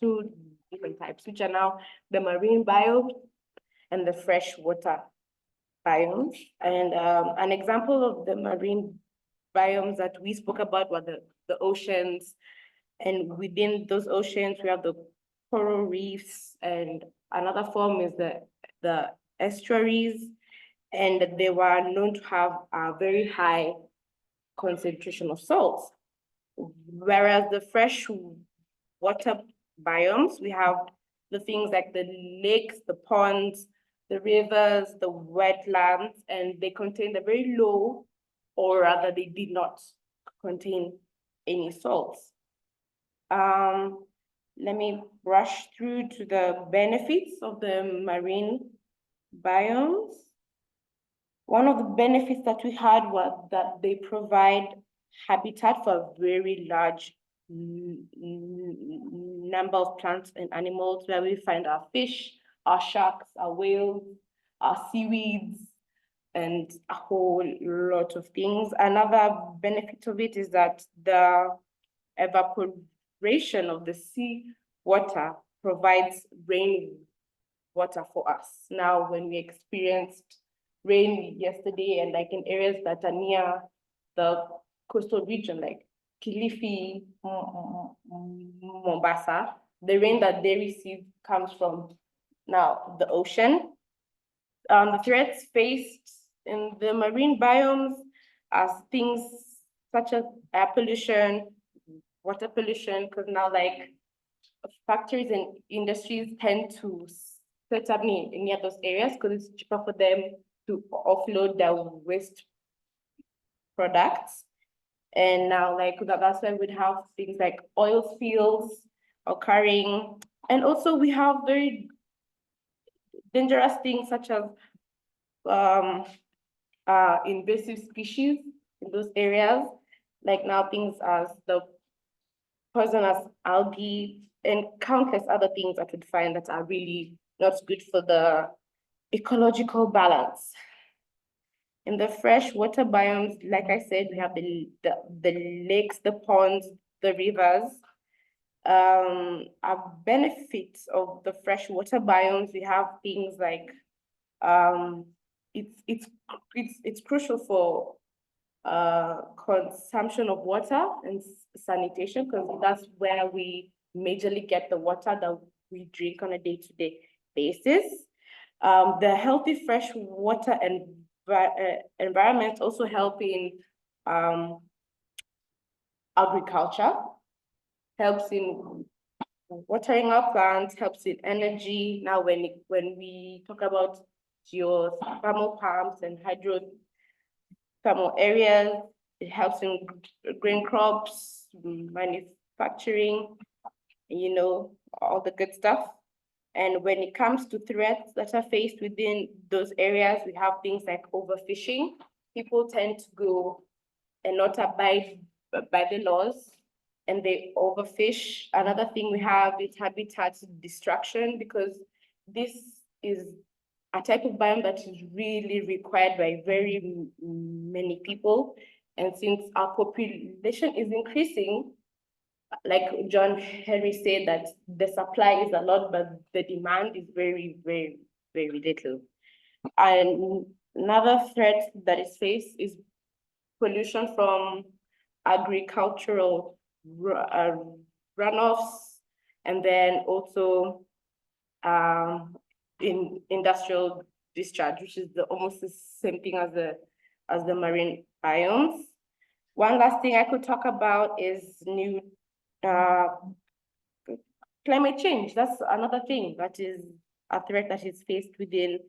two different types, which are now the marine biomes and the freshwater biomes. And an example of the marine biomes that we spoke about were the oceans. And within those oceans, we have the coral reefs, and another form is the estuaries. And they were known to have a very high concentration of salts. Whereas the fresh water biomes, we have the things like the lakes, the ponds, the rivers, the wetlands, and they contain a very low, or rather they did not contain any salts. Let me brush through to the benefits of the marine biomes. One of the benefits that we had was that they provide habitat for a very large number of plants and animals, where we find our fish, our sharks, our whales, our seaweeds, and a whole lot of things. Another benefit of it is that the evaporation of the sea water provides rain water for us. Now, when we experienced rain yesterday, and like in areas that are near the coastal region, like Kilifi, Mombasa, the rain that they receive comes from now the ocean. The threats faced in the marine biomes are things such as air pollution, water pollution, because now like factories and industries tend to set up near those areas because it's cheaper for them to offload their waste products. And now like that's why we'd have things like oil spills occurring. And also we have very dangerous things such as invasive species in those areas, like now things as the poisonous algae and countless other things that we'd find that are really not good for the ecological balance. In the freshwater biomes, like I said, we have the lakes, the ponds, the rivers. Our benefits of the freshwater biomes, we have things like it's crucial for consumption of water and sanitation, because that's where we majorly get the water that we drink on a day-to-day basis. The healthy fresh water and environment also help in agriculture, helps in watering our plants, helps in energy. Now, when we talk about geothermal pumps and hydrothermal areas, it helps in grain crops, manufacturing, you know, all the good stuff. And when it comes to threats that are faced within those areas, we have things like overfishing. People tend to go and not abide by the laws, and they overfish. Another thing we have is habitat destruction, because this is a type of biome that is really required by very many people. And since our population is increasing, like John Henry said, that the supply is a lot, but the demand is very, very, very little. And another threat that is faced is pollution from agricultural runoffs, and then also in industrial discharge, which is almost the same thing as the marine biomes. One last thing I could talk about is new climate change. That's another thing that is a threat that is faced within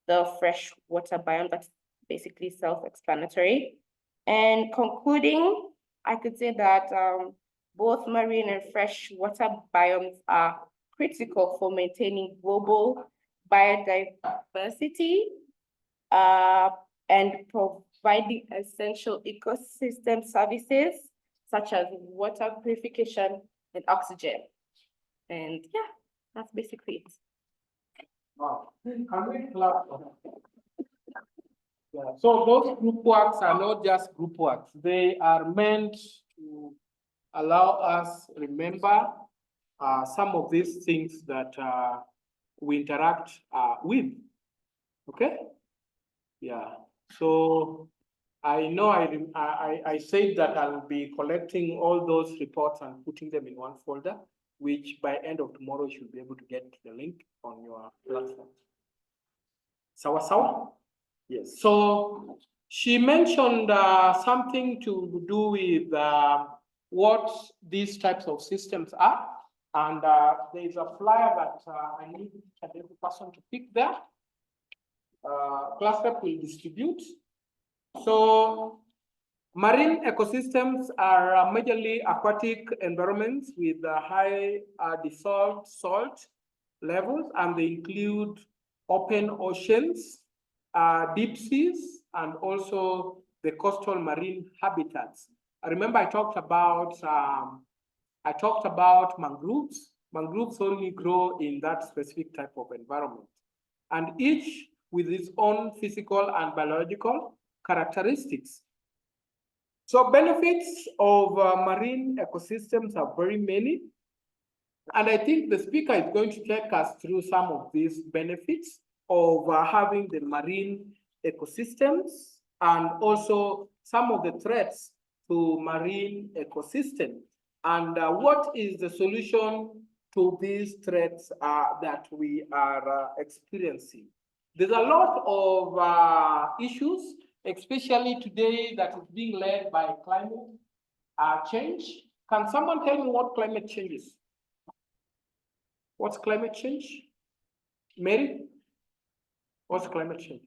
the freshwater biome. That's basically self-explanatory. And concluding, I could say that both marine and freshwater biomes are critical for maintaining global biodiversity and providing essential ecosystem services such as water purification and oxygen. And yeah, that's basically it. Wow. Can we clap? Yeah. So those group works are not just group works. They are meant to allow us remember some of these things that we interact with. Okay? Yeah. So I know I said that I'll be collecting all those reports and putting them in one folder, which by end of tomorrow you should be able to get the link on your platform. Sawa? Yes. So she mentioned something to do with what these types of systems are. And there is a flyer that I need the person to pick there. Class rep will distribute. So marine ecosystems are majorly aquatic environments with high dissolved salt levels, and they include open oceans, deep seas, and also the coastal marine habitats. I remember I talked about mangroves. Mangroves only grow in that specific type of environment, and each with its own physical and biological characteristics. So benefits of marine ecosystems are very many. And I think the speaker is going to take us through some of these benefits of having the marine ecosystems, and also some of the threats to marine ecosystems, and what is the solution to these threats that we are experiencing. There's a lot of issues, especially today, that is being led by climate change. Can someone tell me what climate change is? What's climate change? Mary? What's climate change?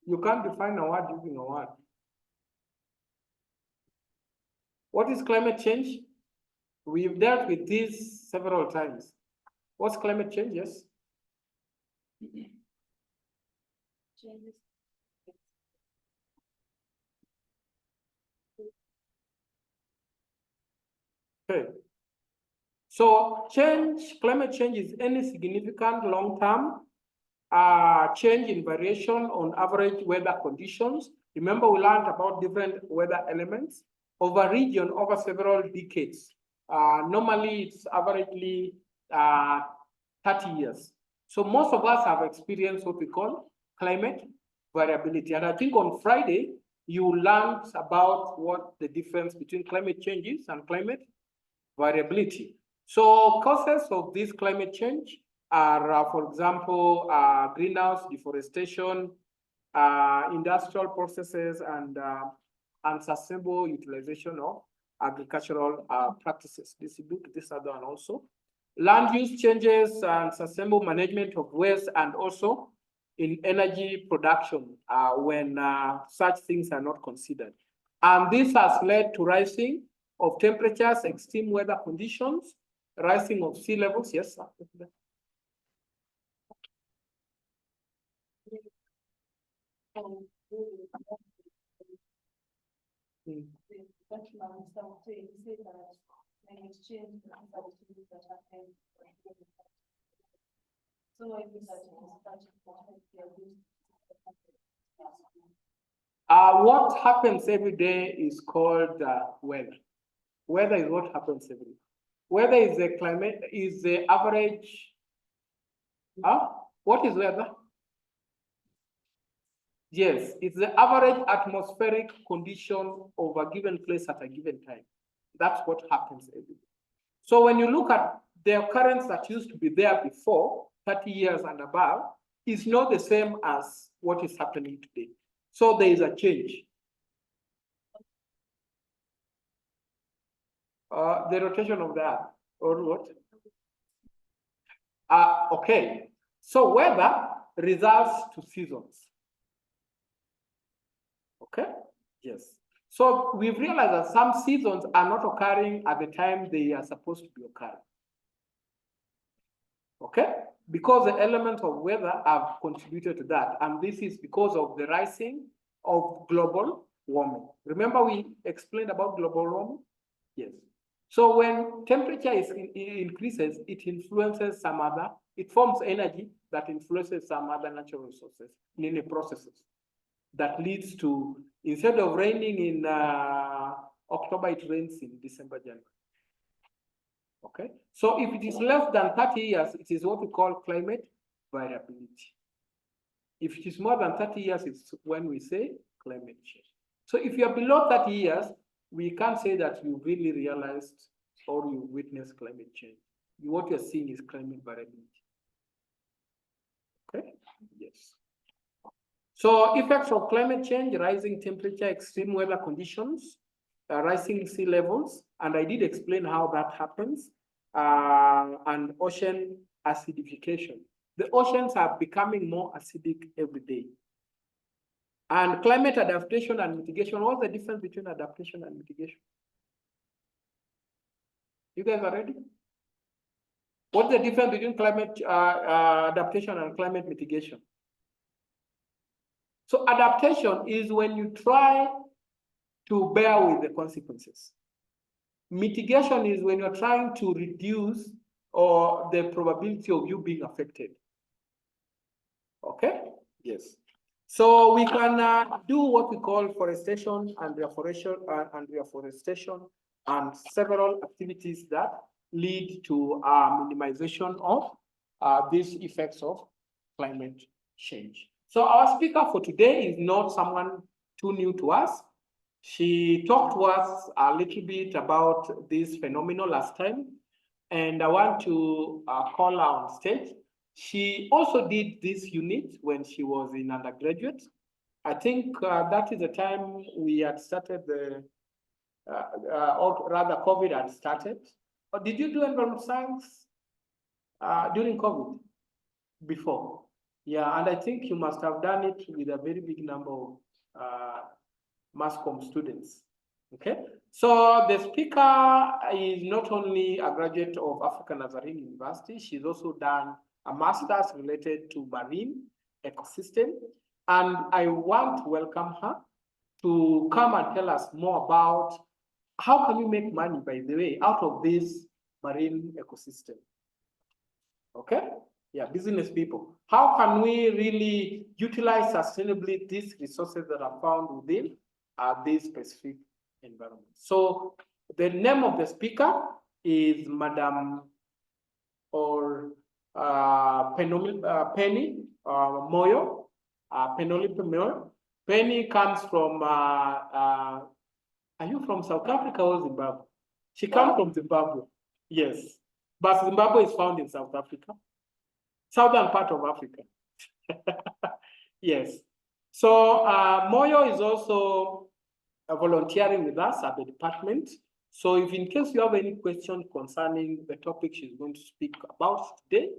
You can't define a word using a word. What is climate change? We've dealt with this several times. What's climate change? Yes. Okay. So climate change is any significant long-term change in variation on average weather conditions. Remember, we learned about different weather elements over region over several decades. Normally, it's averagely 30 years. So most of us have experienced what we call climate variability. And I think on Friday, you learned about what the difference between climate change is and climate variability. So causes of this climate change are, for example, greenhouse deforestation, industrial processes, and unsustainable utilization of agricultural practices. Distribute this other one also. Land use changes and sustainable management of waste, and also in energy production when such things are not considered. And this has led to rising of temperatures, extreme weather conditions, rising of sea levels. Yes, sir. What happens every day is called weather. Weather is what happens every day. Weather is the climate, is the average. What is weather? Yes, it's the average atmospheric condition of a given place at a given time. That's what happens every day. So when you look at the occurrence that used to be there before, 30 years and above, is not the same as what is happening today. So there is a change. The rotation of the Earth, or what? Okay, so weather results to seasons. Okay, yes. So we've realized that some seasons are not occurring at the time they are supposed to be occurring. Okay, because the elements of weather have contributed to that, and this is because of the rising of global warming. Remember we explained about global warming? Yes. So when temperature increases, it influences some other, it forms energy that influences some other natural resources, linear processes that leads to, instead of raining in October, it rains in December, January. Okay, so if it is less than 30 years, it is what we call climate variability. If it is more than 30 years, it's when we say climate change. So if you are below 30 years, we can't say that you really realized or you witnessed climate change. What you're seeing is climate variability. Okay, yes. So effects of climate change, rising temperature, extreme weather conditions, rising sea levels, and I did explain how that happens, and ocean acidification. The oceans are becoming more acidic every day. And climate adaptation and mitigation, what's the difference between adaptation and mitigation? You guys are ready? What's the difference between climate adaptation and climate mitigation? So adaptation is when you try to bear with the consequences. Mitigation is when you're trying to reduce or the probability of you being affected. Okay? Yes. So we can do what we call forestation and reforestation and several activities that lead to minimization of these effects of climate change. So our speaker for today is not someone too new to us. She talked to us a little bit about this phenomenon last time, and I want to call her on stage. She also did this unit when she was in undergraduate. I think that is the time we had started the, or rather COVID had started. Or did you do environmental science during COVID before? Yeah, and I think you must have done it with a very big number of mass comm students. Okay, so the speaker is not only a graduate of African Nazarene University, she's also done a master's related to marine ecosystem. And I want to welcome her to come and tell us more about how can you make money, by the way, out of this marine ecosystem. Okay, yeah, business people. How can we really utilize sustainably these resources that are found within this specific environment? So the name of the speaker is Madam or Penny Moyo, Penelope Moyo. Penny comes from, are you from South Africa or Zimbabwe? She comes from Zimbabwe, yes. But Zimbabwe is found in South Africa, southern part of Africa. Yes. So Moyo is also volunteering with us at the department. So if in case you have any question concerning the topic she's going to speak about today,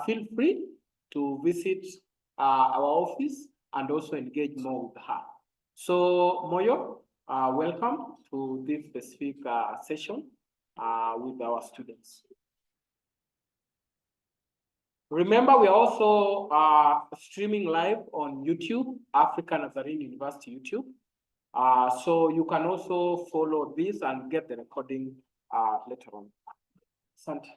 feel free to visit our office and also engage more with her. So Moyo, welcome to this specific session with our students. Remember, we are also streaming live on YouTube, African Nazarene University YouTube. So you can also follow this and get the recording later on. Asante.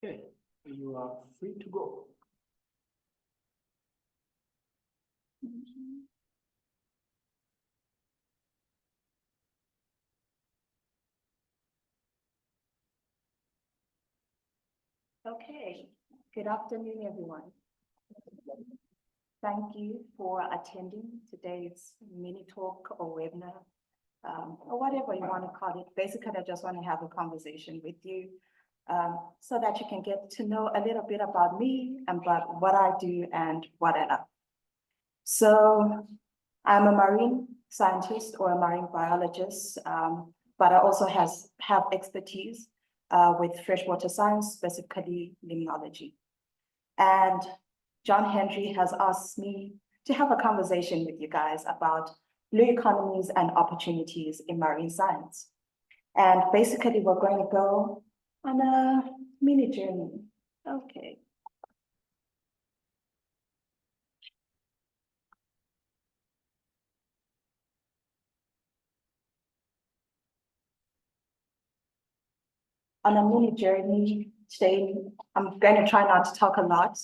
Okay, you are free to go. Okay, good afternoon, everyone. Thank you for attending today's mini talk or webinar, or whatever you want to call it. Basically, I just want to have a conversation with you so that you can get to know a little bit about me and about what I do and what I love. So I'm a marine scientist or a marine biologist, but I also have expertise with freshwater science, specifically limnology. And John Henry has asked me to have a conversation with you guys about blue economies and opportunities in marine science. And basically, we're going to go on a mini journey. Okay. On a mini journey today, I'm going to try not to talk a lot,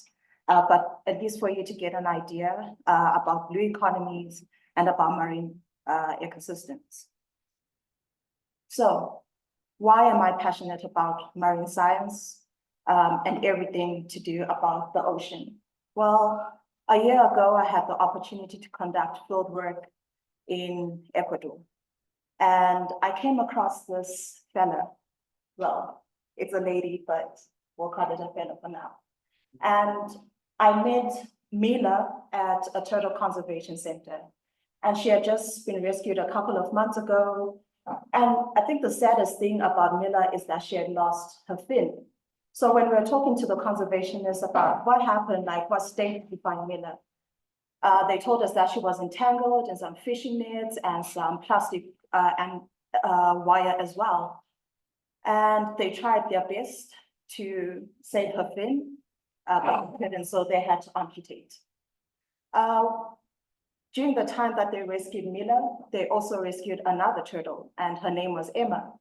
but at least for you to get an idea about blue economies and about marine ecosystems. So why am I passionate about marine science and everything to do about the ocean? Well, a year ago, I had the opportunity to conduct field work in Ecuador. And I came across this fella. Well, it's a lady, but we'll call it a fella for now. And I met Mila at a turtle conservation center. And she had just been rescued a couple of months ago. And I think the saddest thing about Mila is that she had lost her fin. So when we were talking to the conservationists about what happened, like what state did we find Mila, they told us that she was entangled in some fishing nets and some plastic and wire as well. And they tried their best to save her fin, but couldn't, so they had to amputate. During the time that they rescued Mila, they also rescued another turtle, and her name was Emma.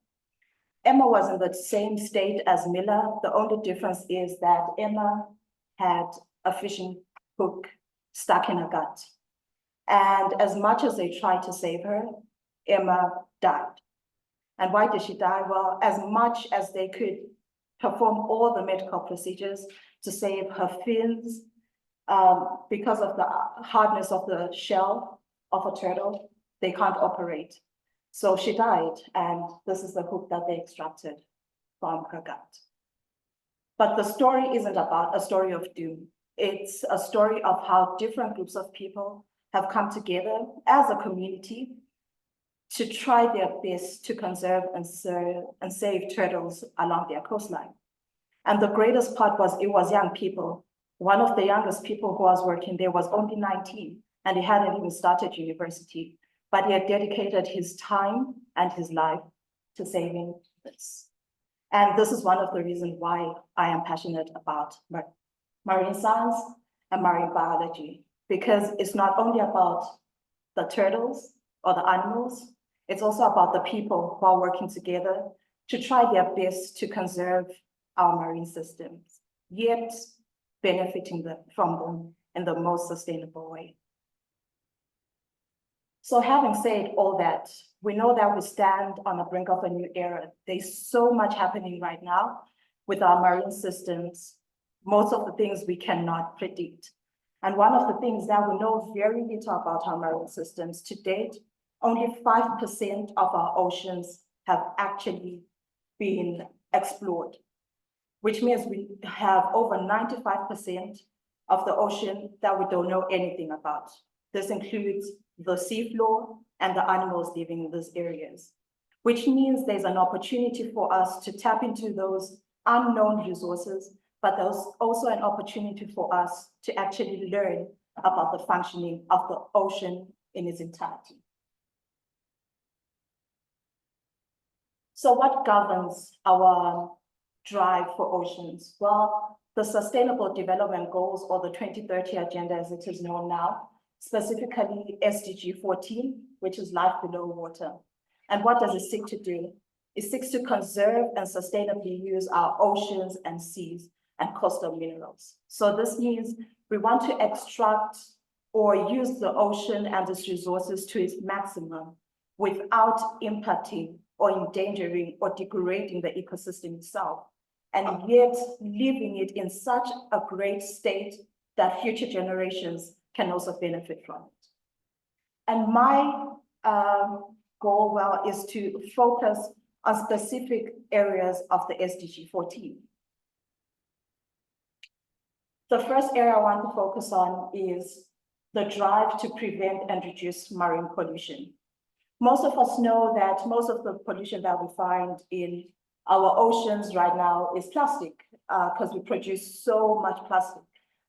Emma was in the same state as Mila. The only difference is that Emma had a fishing hook stuck in her gut. And as much as they tried to save her, Emma died. And why did she die? Well, as much as they could perform all the medical procedures to save her fins, because of the hardness of the shell of a turtle, they can't operate. So she died, and this is the hook that they extracted from her gut. But the story isn't about a story of doom. It's a story of how different groups of people have come together as a community to try their best to conserve and save turtles along their coastline. And the greatest part was it was young people. One of the youngest people who was working there was only 19, and he hadn't even started university, but he had dedicated his time and his life to saving this. And this is one of the reasons why I am passionate about marine science and marine biology, because it's not only about the turtles or the animals, it's also about the people who are working together to try their best to conserve our marine systems, yet benefiting from them in the most sustainable way. So having said all that, we know that we stand on the brink of a new era. There's so much happening right now with our marine systems, most of the things we cannot predict. And one of the things that we know very little about our marine systems to date, only 5% of our oceans have actually been explored, which means we have over 95% of the ocean that we don't know anything about. This includes the seafloor and the animals living in those areas, which means there's an opportunity for us to tap into those unknown resources, but there's also an opportunity for us to actually learn about the functioning of the ocean in its entirety. So what governs our drive for oceans? Well, the Sustainable Development Goals, or the 2030 Agenda as it is known now, specifically SDG 14, which is life below water. And what does it seek to do? It seeks to conserve and sustainably use our oceans and seas and coastal minerals. So this means we want to extract or use the ocean and its resources to its maximum without impacting or endangering or degrading the ecosystem itself, and yet leaving it in such a great state that future generations can also benefit from it. And my goal, well, is to focus on specific areas of the SDG 14. The first area I want to focus on is the drive to prevent and reduce marine pollution. Most of us know that most of the pollution that we find in our oceans right now is plastic, because we produce so much plastic.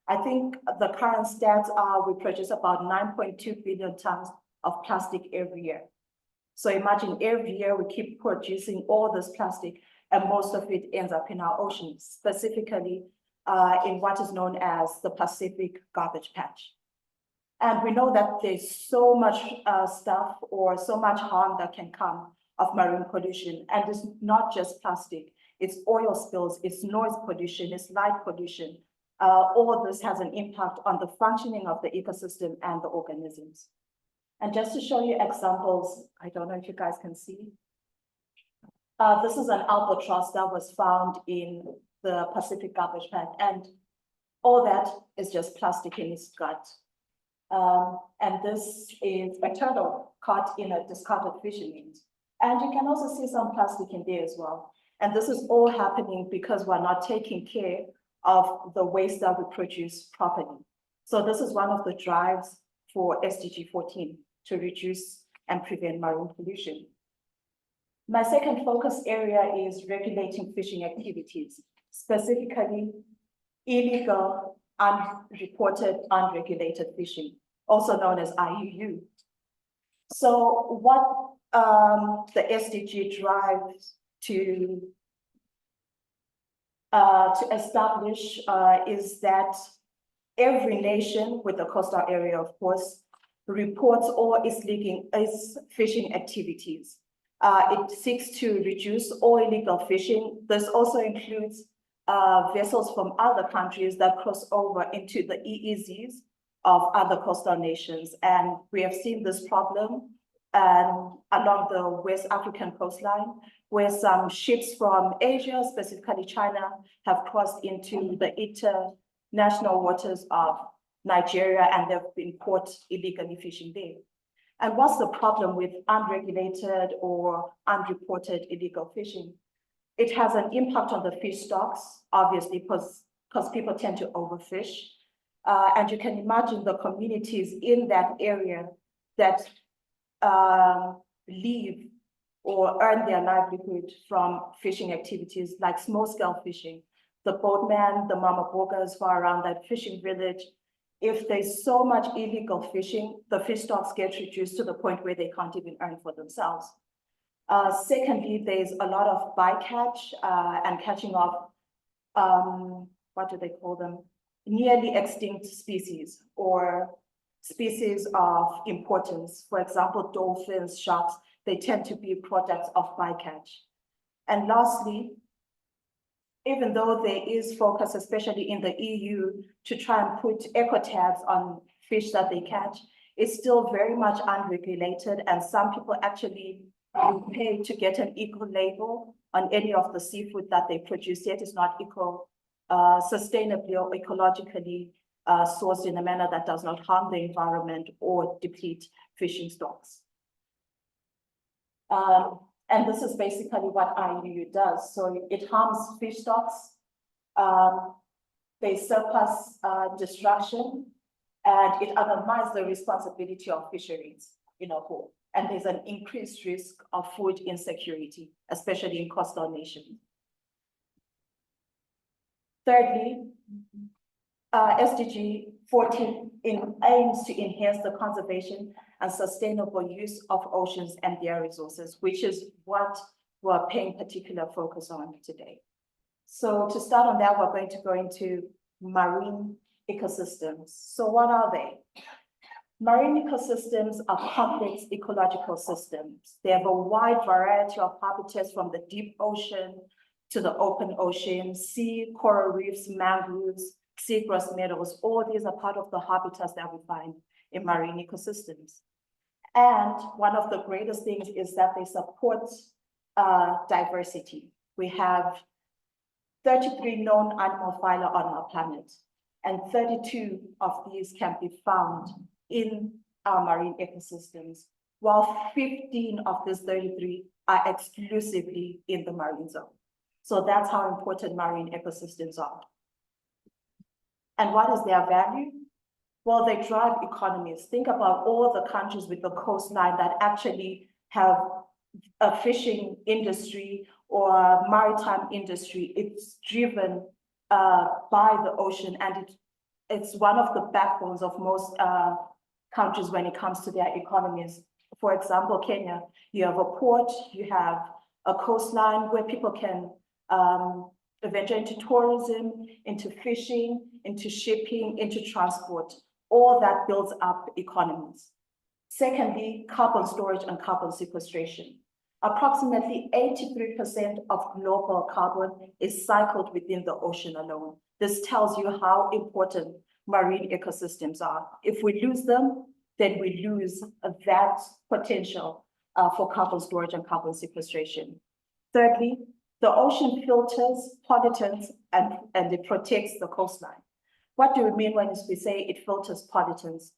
I think the current stats are we produce about 9.2 billion tons of plastic every year. So imagine every year we keep producing all this plastic, and most of it ends up in our oceans, specifically in what is known as the Pacific garbage patch. And we know that there's so much stuff or so much harm that can come of marine pollution. And it's not just plastic, it's oil spills, it's noise pollution, it's light pollution. All of this has an impact on the functioning of the ecosystem and the organisms. And just to show you examples, I don't know if you guys can see. This is an albatross that was found in the Pacific garbage patch, and all that is just plastic in its gut. And this is a turtle caught in a discarded fishing net. And you can also see some plastic in there as well. And this is all happening because we're not taking care of the waste that we produce properly. So this is one of the drives for SDG 14 to reduce and prevent marine pollution. My second focus area is regulating fishing activities, specifically illegal, unreported, unregulated fishing, also known as IUU. So what the SDG drives to establish is that every nation with a coastal area, of course, reports all its fishing activities. It seeks to reduce all illegal fishing. This also includes vessels from other countries that cross over into the EEZs of other coastal nations. And we have seen this problem along the West African coastline, where some ships from Asia, specifically China, have crossed into the international waters of Nigeria, and they've been caught illegally fishing there. And what's the problem with unregulated or unreported illegal fishing? It has an impact on the fish stocks, obviously, because people tend to overfish. And you can imagine the communities in that area that live or earn their livelihood from fishing activities like small-scale fishing. The boatmen, the mama bogas who are around that fishing village, if there's so much illegal fishing, the fish stocks get reduced to the point where they can't even earn for themselves. Secondly, there's a lot of bycatch and catching of, what do they call them? Nearly extinct species or species of importance. For example, dolphins, sharks, they tend to be products of bycatch. And lastly, even though there is focus, especially in the EU, to try and put eco tags on fish that they catch, it's still very much unregulated, and some people actually pay to get an eco label on any of the seafood that they produce, yet it's not sustainably or ecologically sourced in a manner that does not harm the environment or deplete fishing stocks. And this is basically what IUU does. So it harms fish stocks, they surplus destruction, and it undermines the responsibility of fisheries in a whole. And there's an increased risk of food insecurity, especially in coastal nations. Thirdly, SDG 14 aims to enhance the conservation and sustainable use of oceans and their resources, which is what we're paying particular focus on today. So to start on that, we're going to go into marine ecosystems. So what are they? Marine ecosystems are complex ecological systems. They have a wide variety of habitats from the deep ocean to the open ocean, sea, coral reefs, mangroves, seagrass meadows. All these are part of the habitats that we find in marine ecosystems. And one of the greatest things is that they support diversity. We have 33 known animal phyla on our planet, and 32 of these can be found in our marine ecosystems, while 15 of these 33 are exclusively in the marine zone. So that's how important marine ecosystems are. And what is their value? Well, they drive economies. Think about all the countries with the coastline that actually have a fishing industry or maritime industry. It's driven by the ocean, and it's one of the backbones of most countries when it comes to their economies. For example, Kenya, you have a port, you have a coastline where people can venture into tourism, into fishing, into shipping, into transport. All that builds up economies. Secondly, carbon storage and carbon sequestration. Approximately 83% of global carbon is cycled within the ocean alone. This tells you how important marine ecosystems are. If we lose them, then we lose that potential for carbon storage and carbon sequestration. Thirdly, the ocean filters pollutants and it protects the coastline. What do we mean when we say it filters pollutants?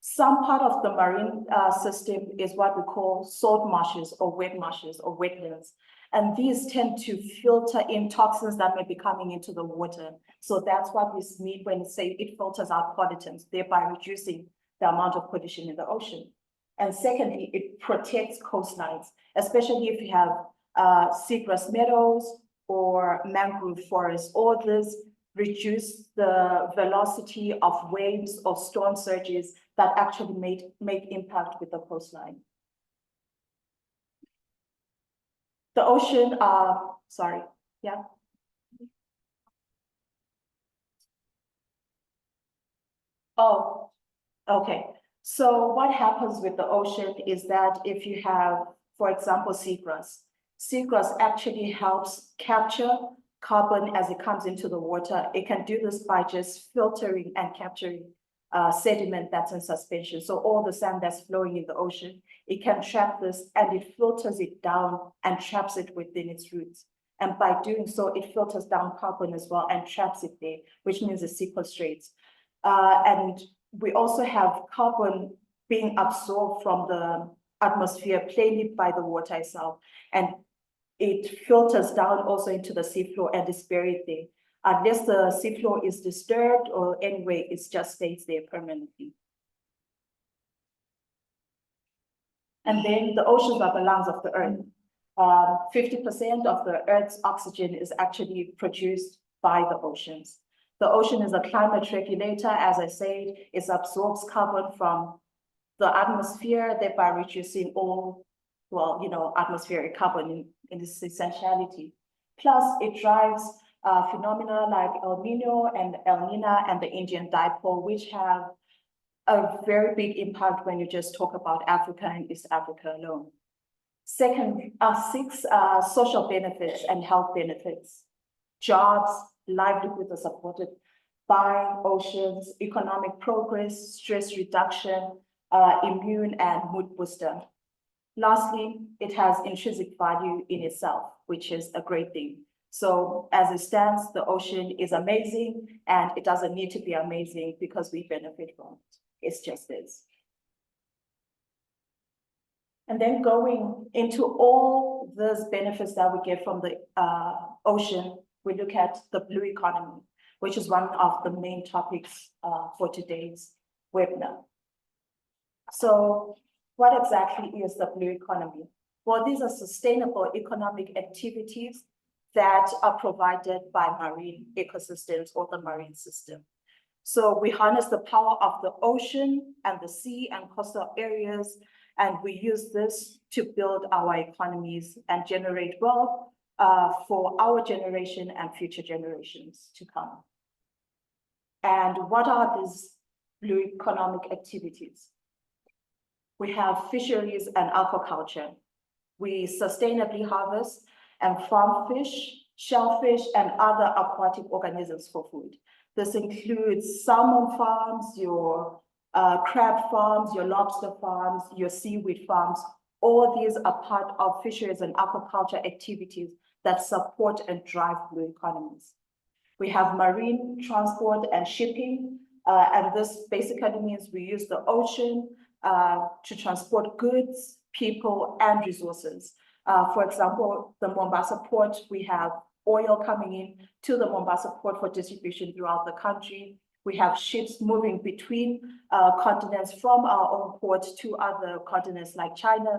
Some part of the marine system is what we call salt marshes or wetlands. And these tend to filter in toxins that may be coming into the water. So that's what we mean when we say it filters out pollutants, thereby reducing the amount of pollution in the ocean. And secondly, it protects coastlines, especially if you have seagrass meadows or mangrove forests. All this reduce the velocity of waves or storm surges that actually make impact with the coastline. The ocean, sorry, yeah. Oh, okay. So what happens with the ocean is that if you have, for example, seagrass actually helps capture carbon as it comes into the water. It can do this by just filtering and capturing sediment that's in suspension. So all the sand that's flowing in the ocean, it can trap this and it filters it down and traps it within its roots. And by doing so, it filters down carbon as well and traps it there, which means it sequestrates. And we also have carbon being absorbed from the atmosphere plainly by the water itself. And it filters down also into the seafloor and is buried there. Unless the seafloor is disturbed or anyway, it just stays there permanently. And then the oceans are the lungs of the earth. 50% of the earth's oxygen is actually produced by the oceans. The ocean is a climate regulator. As I said, it absorbs carbon from the atmosphere, thereby reducing all, well, atmospheric carbon in its essentiality. Plus, it drives phenomena like El Nino and El Nina and the Indian dipole, which have a very big impact when you just talk about Africa and East Africa alone. Second, six social benefits and health benefits. Jobs, livelihood are supported by oceans, economic progress, stress reduction, immune and mood booster. Lastly, it has intrinsic value in itself, which is a great thing. So as it stands, the ocean is amazing and it doesn't need to be amazing because we benefit from it. It's just this. And then going into all those benefits that we get from the ocean, we look at the blue economy, which is one of the main topics for today's webinar. So what exactly is the blue economy? Well, these are sustainable economic activities that are provided by marine ecosystems or the marine system. So we harness the power of the ocean and the sea and coastal areas, and we use this to build our economies and generate wealth for our generation and future generations to come. And what are these blue economic activities? We have fisheries and aquaculture. We sustainably harvest and farm fish, shellfish, and other aquatic organisms for food. This includes salmon farms, your crab farms, your lobster farms, your seaweed farms. All these are part of fisheries and aquaculture activities that support and drive blue economies. We have marine transport and shipping, and this basically means we use the ocean to transport goods, people, and resources. For example, the Mombasa port, we have oil coming in to the Mombasa port for distribution throughout the country. We have ships moving between continents from our own port to other continents like China,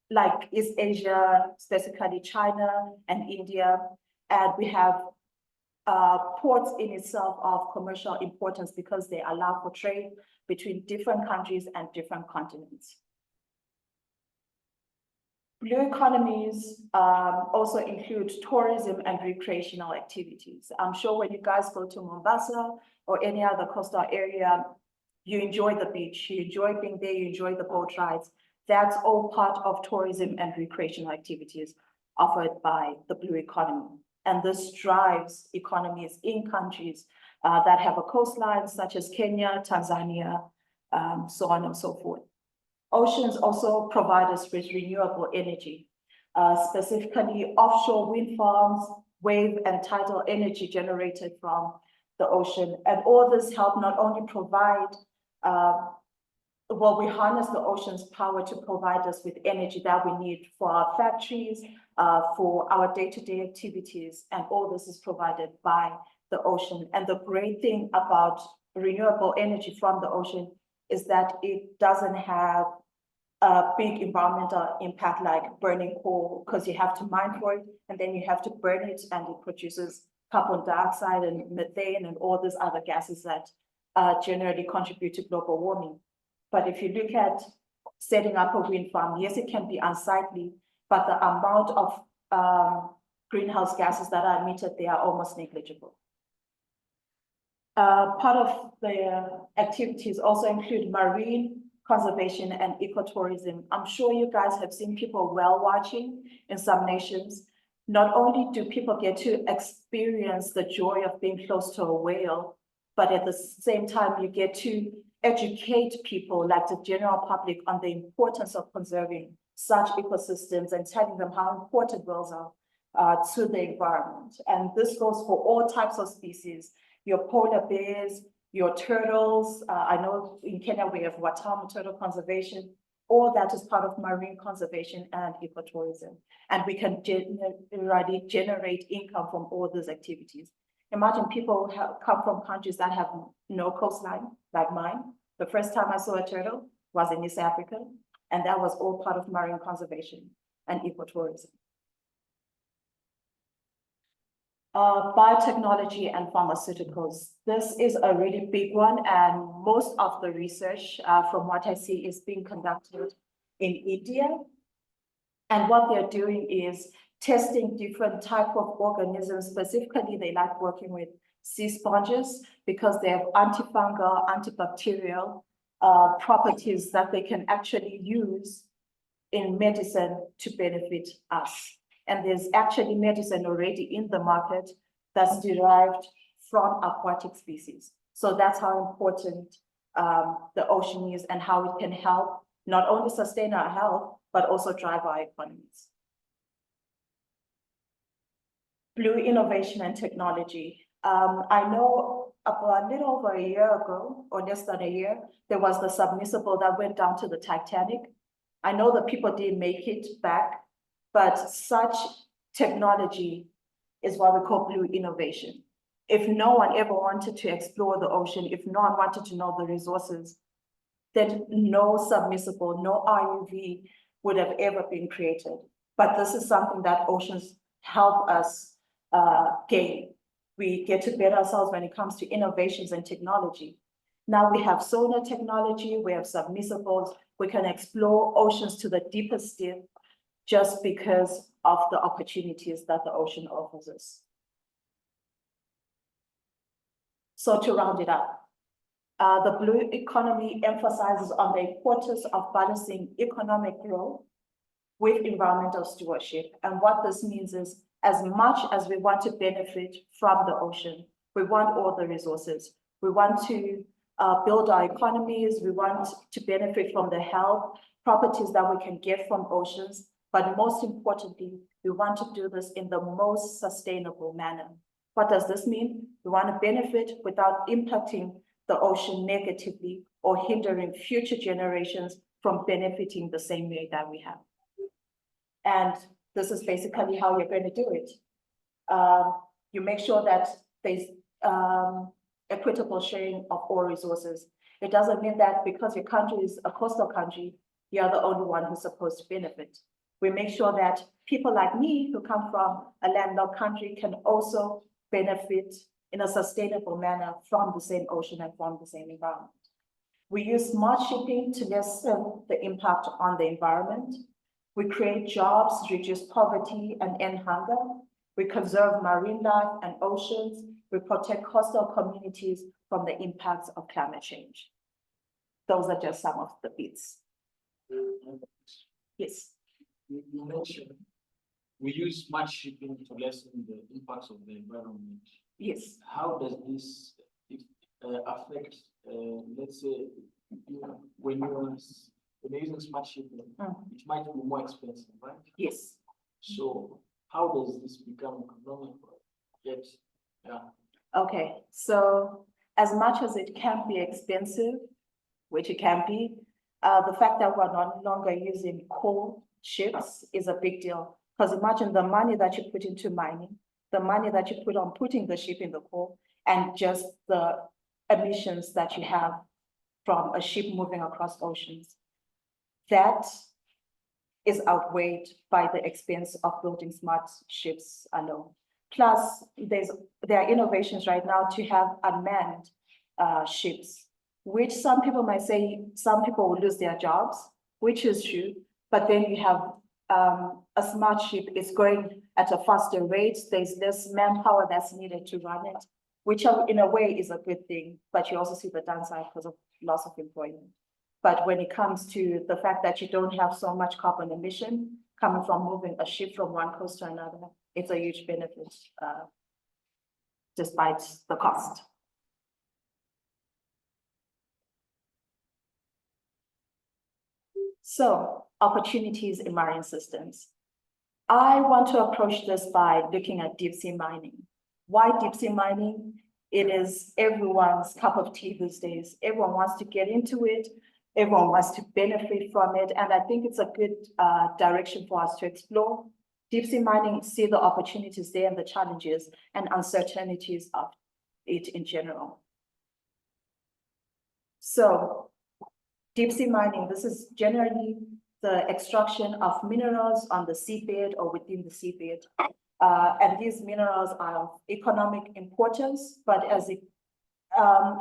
like East Asia, specifically China and India. And we have ports in itself of commercial importance because they allow for trade between different countries and different continents. Blue economies also include tourism and recreational activities. I'm sure when you guys go to Mombasa or any other coastal area, you enjoy the beach, you enjoy being there, you enjoy the boat rides. That's all part of tourism and recreational activities offered by the blue economy. And this drives economies in countries that have a coastline, such as Kenya, Tanzania, so on and so forth. Oceans also provide us with renewable energy, specifically offshore wind farms, wave and tidal energy generated from the ocean. And all this help not only provide, we harness the ocean's power to provide us with energy that we need for our factories, for our day-to-day activities, and all this is provided by the ocean. And the great thing about renewable energy from the ocean is that it doesn't have a big environmental impact like burning coal, because you have to mine for it, and then you have to burn it, and it produces carbon dioxide and methane and all these other gases that generally contribute to global warming. But if you look at setting up a wind farm, yes, it can be unsightly, but the amount of greenhouse gases that are emitted, they are almost negligible. Part of the activities also include marine conservation and ecotourism. I'm sure you guys have seen people whale watching in some nations. Not only do people get to experience the joy of being close to a whale, but at the same time, you get to educate people like the general public on the importance of conserving such ecosystems and telling them how important whales are to the environment. And this goes for all types of species, your polar bears, your turtles. I know in Kenya we have Watamu turtle conservation. All that is part of marine conservation and ecotourism. And we can generate income from all those activities. Imagine people come from countries that have no coastline, like mine. The first time I saw a turtle was in East Africa, and that was all part of marine conservation and ecotourism. Biotechnology and pharmaceuticals. This is a really big one, and most of the research, from what I see, is being conducted in India. And what they're doing is testing different types of organisms. Specifically, they like working with sea sponges because they have antifungal, antibacterial properties that they can actually use in medicine to benefit us. And there's actually medicine already in the market that's derived from aquatic species. So that's how important the ocean is and how it can help not only sustain our health, but also drive our economies. Blue innovation and technology. I know about a little over a year ago, or less than a year, there was the submersible that went down to the Titanic. I know that people didn't make it back, but such technology is what we call blue innovation. If no one ever wanted to explore the ocean, if no one wanted to know the resources, then no submersible, no RUV would have ever been created. But this is something that oceans help us gain. We get to better ourselves when it comes to innovations and technology. Now we have sonar technology, we have submersibles, we can explore oceans to the deepest depth just because of the opportunities that the ocean offers us. So to round it up, The blue economy emphasizes on the importance of balancing economic growth with environmental stewardship. And what this means is, as much as we want to benefit from the ocean, we want all the resources. We want to build our economies. We want to benefit from the health properties that we can get from oceans. But most importantly, we want to do this in the most sustainable manner. What does this mean? We want to benefit without impacting the ocean negatively or hindering future generations from benefiting the same way that we have. And this is basically how you're going to do it. You make sure that there's equitable sharing of all resources. It doesn't mean that because your country is a coastal country, you're the only one who's supposed to benefit. We make sure that people like me who come from a landlocked country can also benefit in a sustainable manner from the same ocean and from the same environment. We use smart shipping to lessen the impact on the environment. We create jobs, reduce poverty, and end hunger. We conserve marine life and oceans. We protect coastal communities from the impacts of climate change. Those are just some of the bits. Yes. You mentioned we use smart shipping to lessen the impacts of the environment. Yes. How does this affect, let's say, when you're using smart shipping, it might be more expensive, right? Yes. So how does this become economical? Yet, yeah. Okay, so as much as it can be expensive, which it can be, the fact that we're no longer using coal ships is a big deal. Because imagine the money that you put into mining, the money that you put on putting the ship in the coal, and just the emissions that you have from a ship moving across oceans. That is outweighed by the expense of building smart ships alone. Plus, there are innovations right now to have unmanned ships, which some people might say some people will lose their jobs, which is true. But then you have a smart ship is going at a faster rate. There's less manpower that's needed to run it, which in a way is a good thing. But you also see the downside because of loss of employment. But when it comes to the fact that you don't have so much carbon emission coming from moving a ship from one coast to another, it's a huge benefit, despite the cost. So, opportunities in marine systems. I want to approach this by looking at deep sea mining. Why deep sea mining? It is everyone's cup of tea these days. Everyone wants to get into it. Everyone wants to benefit from it. And I think it's a good direction for us to explore. Deep sea mining, see the opportunities there and the challenges and uncertainties of it in general. So deep sea mining, this is generally the extraction of minerals on the seabed or within the seabed. And these minerals are of economic importance, but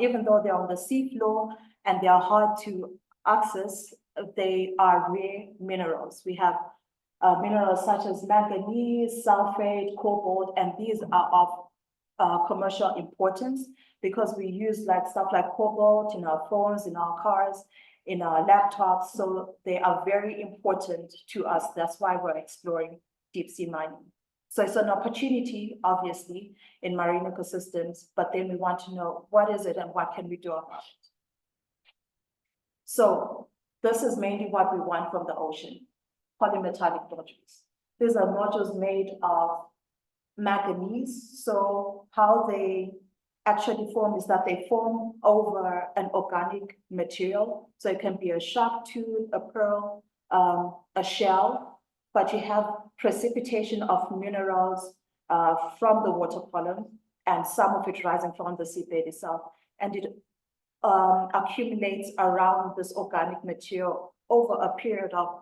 even though they're on the seafloor and they are hard to access, they are rare minerals. We have minerals such as manganese, sulfate, cobalt, and these are of commercial importance because we use stuff like cobalt in our phones, in our cars, in our laptops. So they are very important to us. That's why we're exploring deep sea mining. So it's an opportunity, obviously, in marine ecosystems, but then we want to know what is it and what can we do about it. So this is mainly what we want from the ocean, polymetallic nodules. These are nodules made of manganese. So how they actually form is that they form over an organic material. So it can be a shark tooth, a pearl, a shell, but you have precipitation of minerals from the water column and some of it rising from the seabed itself. And it accumulates around this organic material over a period of,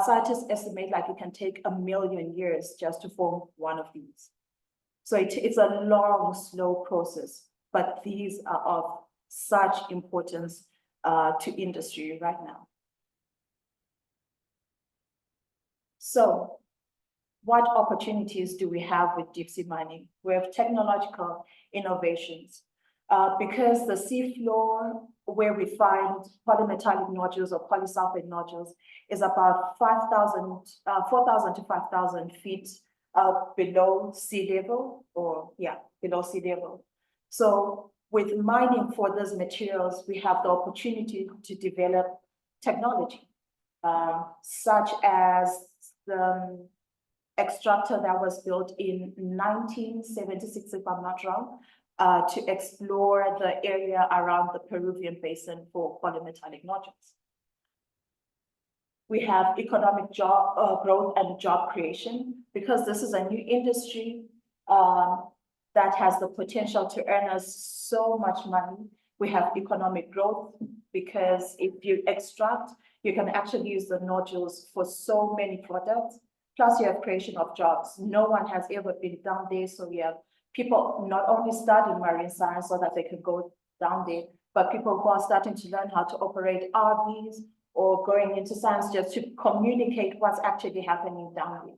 scientists estimate it can take 1 million years just to form one of these. So it's a long, slow process, but these are of such importance to industry right now. So what opportunities do we have with deep sea mining? We have technological innovations. Because the seafloor where we find polymetallic nodules or polysulfate nodules is about 4,000 to 5,000 feet below sea level, below sea level. So with mining for those materials, we have the opportunity to develop technology, such as the extractor that was built in 1976, if I'm not wrong, to explore the area around the Peruvian basin for polymetallic nodules. We have economic job growth and job creation, because this is a new industry that has the potential to earn us so much money. We have economic growth because if you extract, you can actually use the nodules for so many products. Plus you have creation of jobs. No one has ever been down there, so we have people not only studying marine science so that they can go down there, but people who are starting to learn how to operate RVs or going into science just to communicate what's actually happening down there.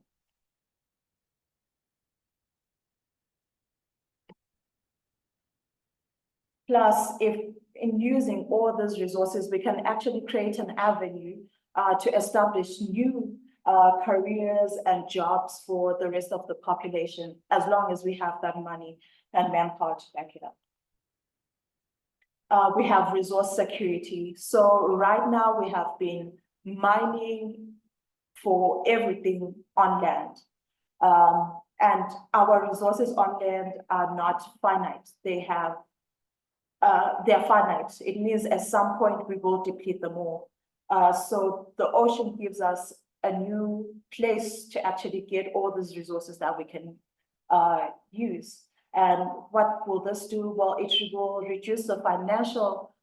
Plus, if in using all those resources, we can actually create an avenue to establish new careers and jobs for the rest of the population, as long as we have that money and manpower to back it up. We have resource security. So right now we have been mining for everything on land. And our resources on land are not finite. They're finite. It means at some point we will deplete them all. So the ocean gives us a new place to actually get all these resources that we can use. And what will this do? Well, it will reduce the financial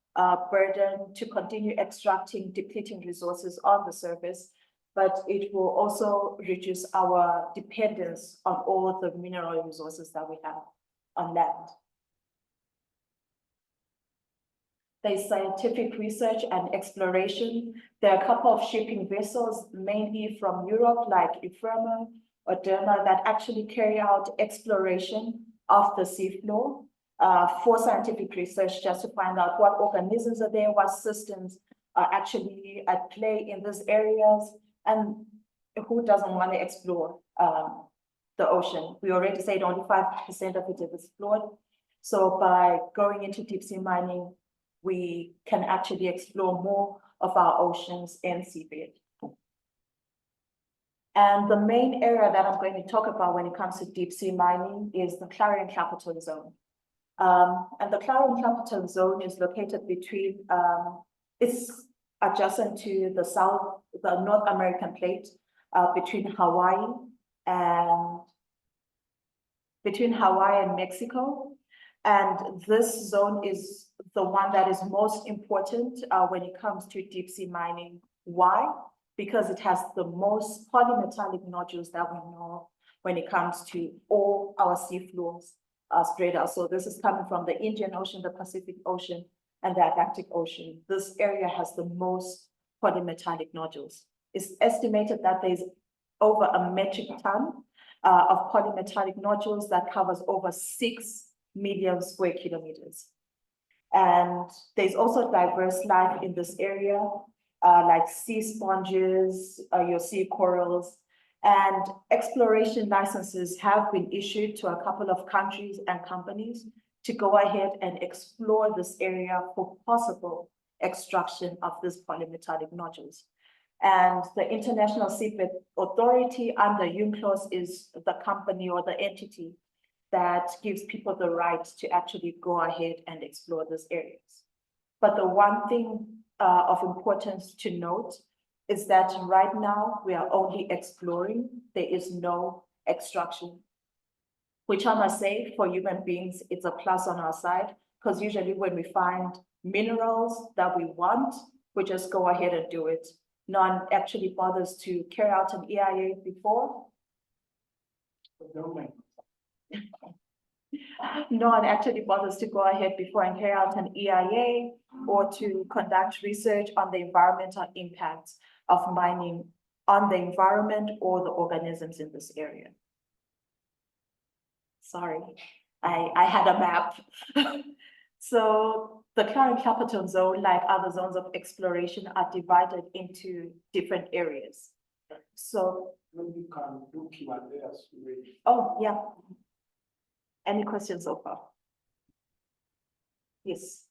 burden to continue extracting depleting resources on the surface, but it will also reduce our dependence on all of the mineral resources that we have on land. There's scientific research and exploration. There are a couple of shipping vessels, mainly from Europe, like Ifrema or Derma, that actually carry out exploration of the seafloor for scientific research, just to find out what organisms are there, what systems are actually at play in these areas, and who doesn't want to explore the ocean. We already said only 5% of it is explored. So by going into deep sea mining, we can actually explore more of our oceans and seabed. And the main area that I'm going to talk about when it comes to deep sea mining is the Clarion Capital Zone. And the Clarion Capital Zone is located between, it's adjacent to the North American plate, between Hawaii and Mexico. And this zone is the one that is most important when it comes to deep sea mining. Why? Because it has the most polymetallic nodules that we know when it comes to all our seafloors spread out. So this is coming from the Indian Ocean, the Pacific Ocean, and the Atlantic Ocean. This area has the most polymetallic nodules. It's estimated that there's over a metric ton of polymetallic nodules that covers over 6 million square kilometers. And there's also diverse life in this area, like sea sponges, your sea corals, and exploration licenses have been issued to a couple of countries and companies to go ahead and explore this area for possible extraction of these polymetallic nodules. And the International Seabed Authority under UNCLOS is the company or the entity that gives people the right to actually go ahead and explore these areas. But the one thing of importance to note is that right now we are only exploring. There is no extraction, which I must say for human beings, it's a plus on our side, because usually when we find minerals that we want, we just go ahead and do it. No one actually bothers to carry out an EIA before. No one actually bothers to go ahead before and carry out an EIA or to conduct research on the environmental impacts of mining on the environment or the organisms in this area. Sorry, I had a map. So the Clarion-Clapperton zone, like other zones of exploration, are divided into different areas. So, Maybe you can do Q&A as well. oh, yeah. Any questions so far? Yes.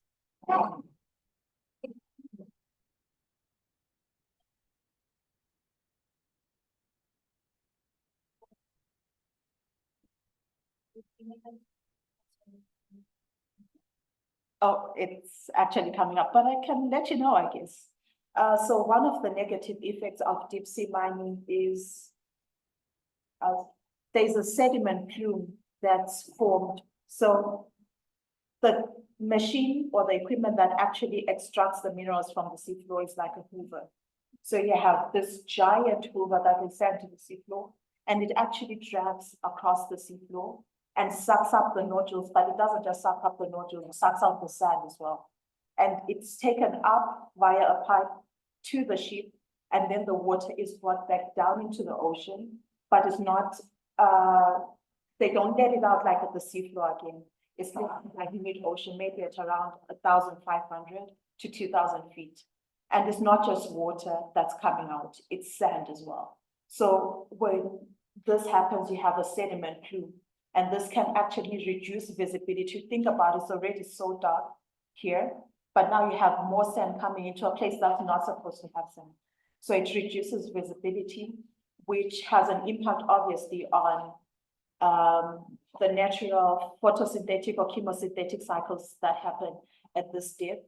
Oh, it's actually coming up, but I can let you know, I guess. So one of the negative effects of deep sea mining is there's a sediment plume that's formed. So the machine or the equipment that actually extracts the minerals from the seafloor is like a hoover. So you have this giant hoover that is sent to the seafloor, and it actually drags across the seafloor and sucks up the nodules, but it doesn't just suck up the nodules, it sucks out the sand as well. And it's taken up via a pipe to the ship, and then the water is brought back down into the ocean, but it's not, they don't let it out like at the seafloor again. It's like mid-ocean, maybe at around 1,500 to 2,000 feet. And it's not just water that's coming out, it's sand as well. So when this happens, you have a sediment plume, and this can actually reduce visibility. Think about it, it's already so dark here, but now you have more sand coming into a place that's not supposed to have sand. So it reduces visibility, which has an impact obviously on the natural photosynthetic or chemosynthetic cycles that happen at this depth.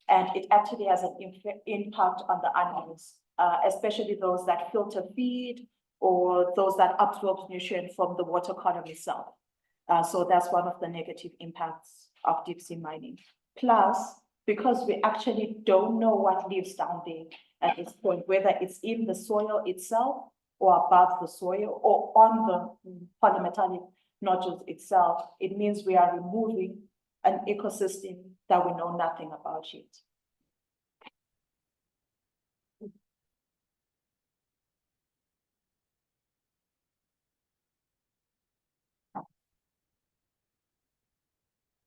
And it actually has an impact on the animals, especially those that filter feed or those that absorb nutrient from the water column itself. So that's one of the negative impacts of deep sea mining. Plus, because we actually don't know what lives down there at this point, whether it's in the soil itself or above the soil or on the polymetallic nodules itself, it means we are removing an ecosystem that we know nothing about yet.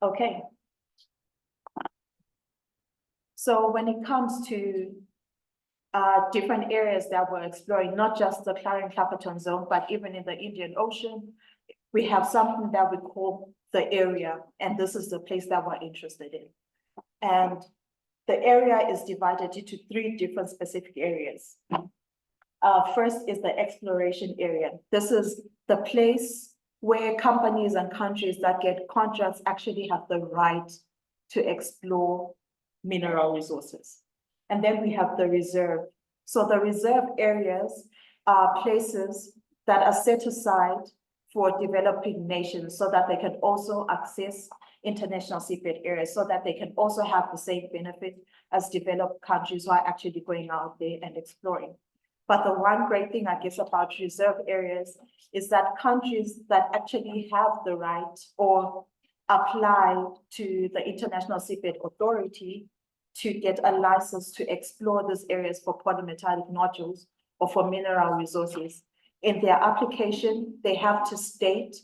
Okay. So when it comes to different areas that we're exploring, not just the Clarion-Clapperton zone, but even in the Indian Ocean, we have something that we call the area, and this is the place that we're interested in. And the area is divided into 3 different specific areas. First is the exploration area. This is the place where companies and countries that get contracts actually have the right to explore mineral resources. And then we have the reserve. So the reserve areas are places that are set aside for developing nations so that they can also access international seabed areas, so that they can also have the same benefit as developed countries who are actually going out there and exploring. But the one great thing, I guess, about reserve areas is that countries that actually have the right or apply to the International Seabed Authority to get a license to explore these areas for polymetallic nodules or for mineral resources. In their application, they have to state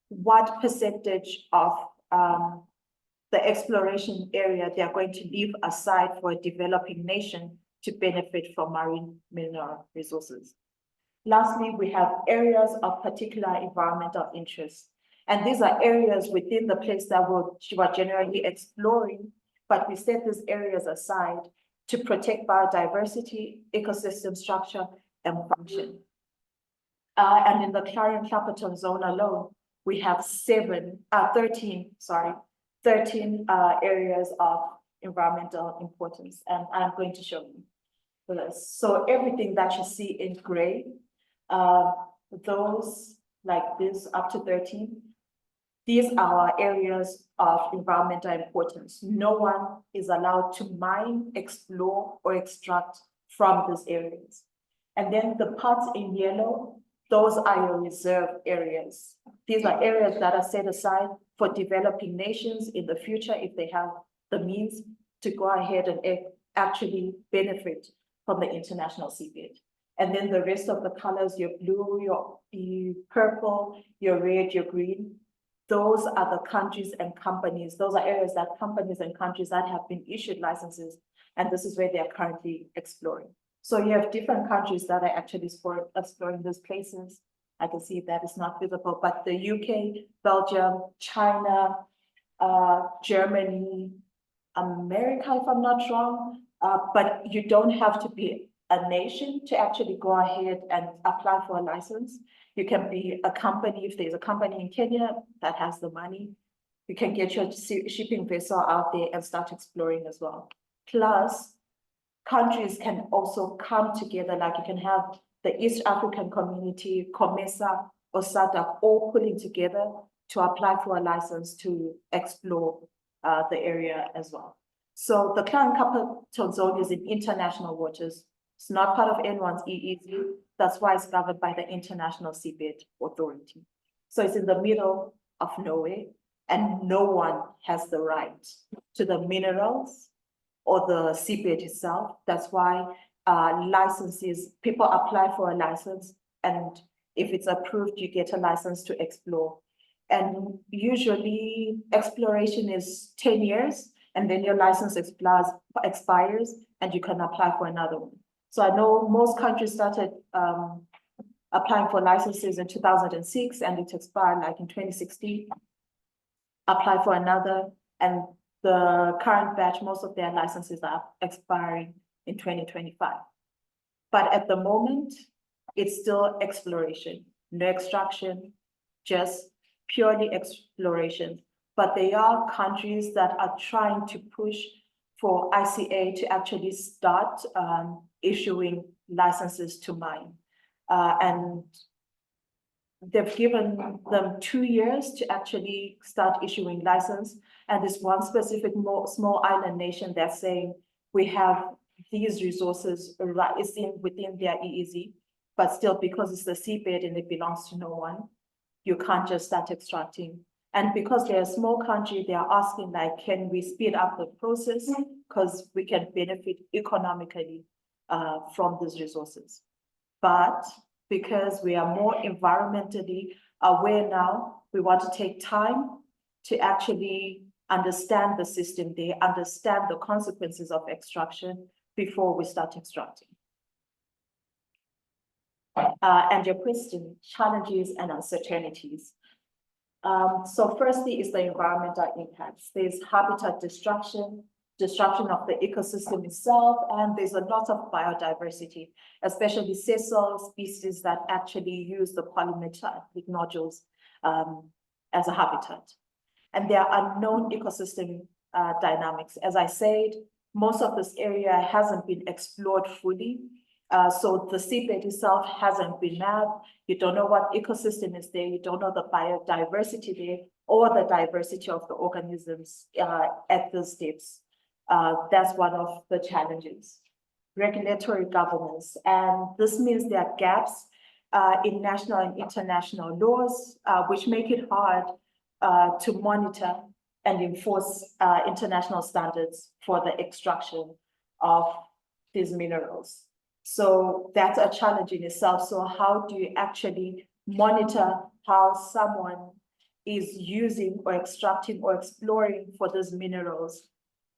what percentage of the exploration area they are going to leave aside for a developing nation to benefit from marine mineral resources. Lastly, we have areas of particular environmental interest. And these are areas within the place that we're generally exploring, but we set these areas aside to protect biodiversity, ecosystem structure, and function. And in the Clarion-Clapperton zone alone, we have 13 areas of environmental importance, and I'm going to show you this. So everything that you see in gray, those like this up to 13, these are areas of environmental importance. No one is allowed to mine, explore, or extract from these areas. And then the parts in yellow, those are your reserve areas. These are areas that are set aside for developing nations in the future if they have the means to go ahead and actually benefit from the international seabed. And then the rest of the colors, your blue, your purple, your red, your green, those are the countries and companies, those are areas that companies and countries that have been issued licenses, and this is where they are currently exploring. So you have different countries that are actually exploring these places. I can see that is not visible, but the UK, Belgium, China, Germany, America, if I'm not wrong, but you don't have to be a nation to actually go ahead and apply for a license. You can be a company. If there's a company in Kenya that has the money, you can get your shipping vessel out there and start exploring as well. Plus, countries can also come together, like you can have the East African community, COMESA or SADC all pulling together to apply for a license to explore the area as well. So the Clarence Capital Zone is in international waters. It's not part of anyone's EEZ. That's why it's governed by the International Seabed Authority. So it's in the middle of nowhere, and no one has the right to the minerals or the seabed itself. That's why licenses, people apply for a license, and if it's approved, you get a license to explore. And usually exploration is 10 years, and then your license expires and you can apply for another one. So I know most countries started applying for licenses in 2006 and it expired like in 2016. Apply for another, and the current batch, most of their licenses are expiring in 2025. But at the moment, it's still exploration, no extraction, just purely exploration. But there are countries that are trying to push for ICA to actually start issuing licenses to mine. And they've given them 2 years to actually start issuing license. And this one specific small island nation that's saying, we have these resources, it's within their EEZ, but still because it's the seabed and it belongs to no one, you can't just start extracting. And because they're a small country, they are asking like, can we speed up the process? Because we can benefit economically from these resources. But because we are more environmentally aware now, we want to take time to actually understand the system there, understand the consequences of extraction before we start extracting. And your question, challenges and uncertainties. So firstly is the environmental impacts. There's habitat destruction of the ecosystem itself, and there's a lot of biodiversity, especially sessile species that actually use the polymetallic nodules as a habitat. And there are unknown ecosystem dynamics. As I said, most of this area hasn't been explored fully. So the seabed itself hasn't been mapped. You don't know what ecosystem is there. You don't know the biodiversity there or the diversity of the organisms at those depths. That's one of the challenges. Regulatory governance. And this means there are gaps in national and international laws, which make it hard to monitor and enforce international standards for the extraction of these minerals. So that's a challenge in itself. So how do you actually monitor how someone is using or extracting or exploring for these minerals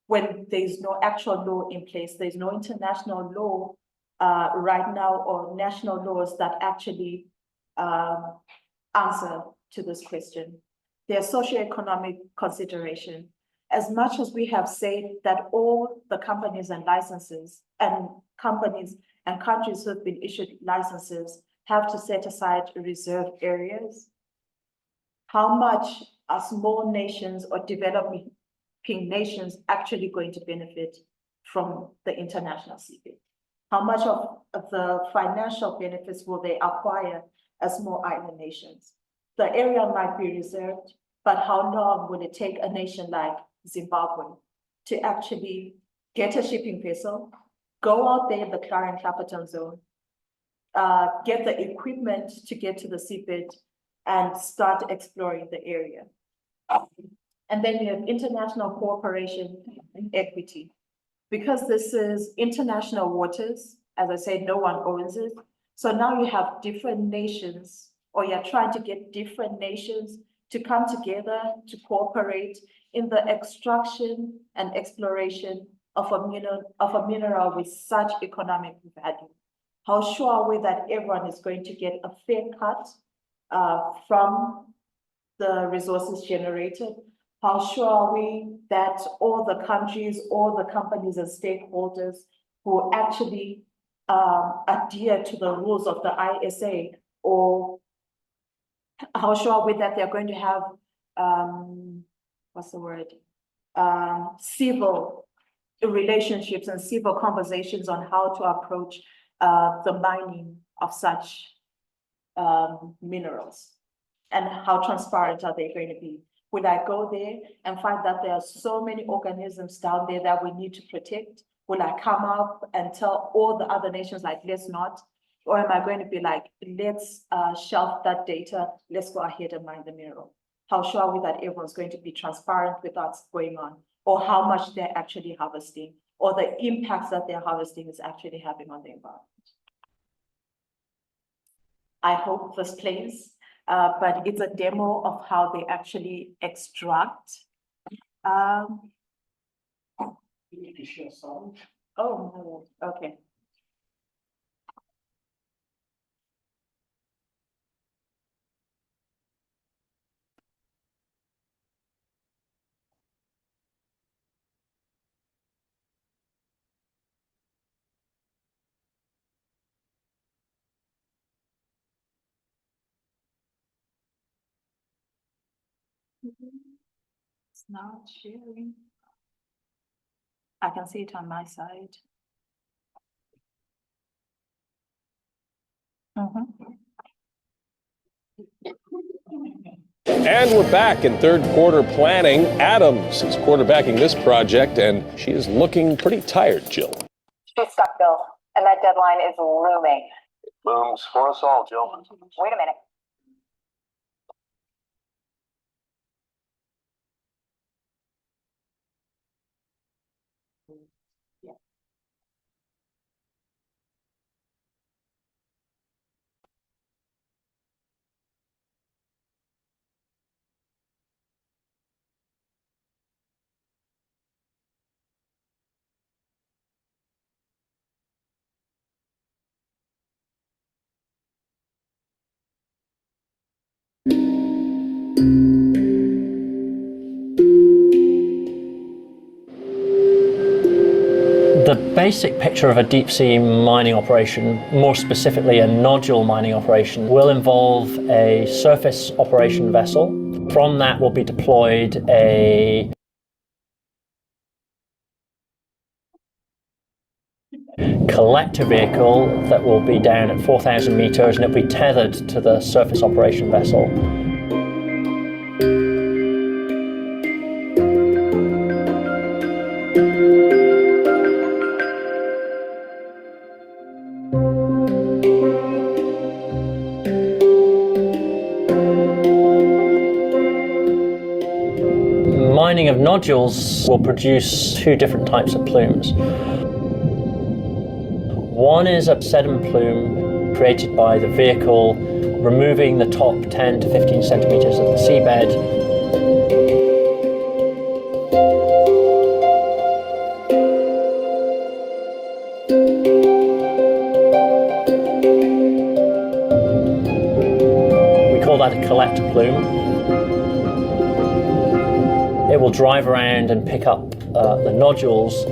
when there's no actual law in place? There's no international law right now or national laws that actually answer to this question. There's socioeconomic consideration. As much as we have said that all the companies and licenses and companies and countries who have been issued licenses have to set aside reserve areas, how much are small nations or developing nations actually going to benefit from the international seabed? How much of the financial benefits will they acquire as small island nations? The area might be reserved, but how long will it take a nation like Zimbabwe to actually get a shipping vessel, go out there in the Clarence Capital Zone, get the equipment to get to the seabed and start exploring the area? And then you have international cooperation and equity. Because this is international waters, as I said, no one owns it. So now you have different nations, or you're trying to get different nations to come together, to cooperate in the extraction and exploration of a mineral with such economic value? How sure are we that everyone is going to get a fair cut from the resources generated? How sure are we that all the countries, all the companies and stakeholders who actually adhere to the rules of the ISA, or how sure are we that they're going to have, what's the word? Civil relationships and civil conversations on how to approach the mining of such minerals? And how transparent are they going to be? Will I go there and find that there are so many organisms down there that we need to protect? Will I come up and tell all the other nations like, let's not? Or am I going to be like, let's shelf that data, let's go ahead and mine the mineral? How sure are we that everyone's going to be transparent with what's going on, or how much they're actually harvesting, or the impacts that they're harvesting is actually having on the environment? I hope this plays, but it's a demo of how they actually extract. You need to share some. Oh, okay. It's not sharing. I can see it on my side. And we're back in third quarter planning. Adams is quarterbacking this project, and she is looking pretty tired, Jill. She's stuck, Bill, and that deadline is looming. Looms for us all, Jill. Wait a minute. The basic picture of a deep sea mining operation, more specifically a nodule mining operation, will involve a surface operation vessel. From that will be deployed a collector vehicle that will be down at 4,000 meters, and it will be tethered to the surface operation vessel. Mining of nodules will produce two different types of plumes. One is a sediment plume created by the vehicle removing the top 10 to 15 centimeters of the seabed. We call that a collector plume. It will drive around and pick up the nodules.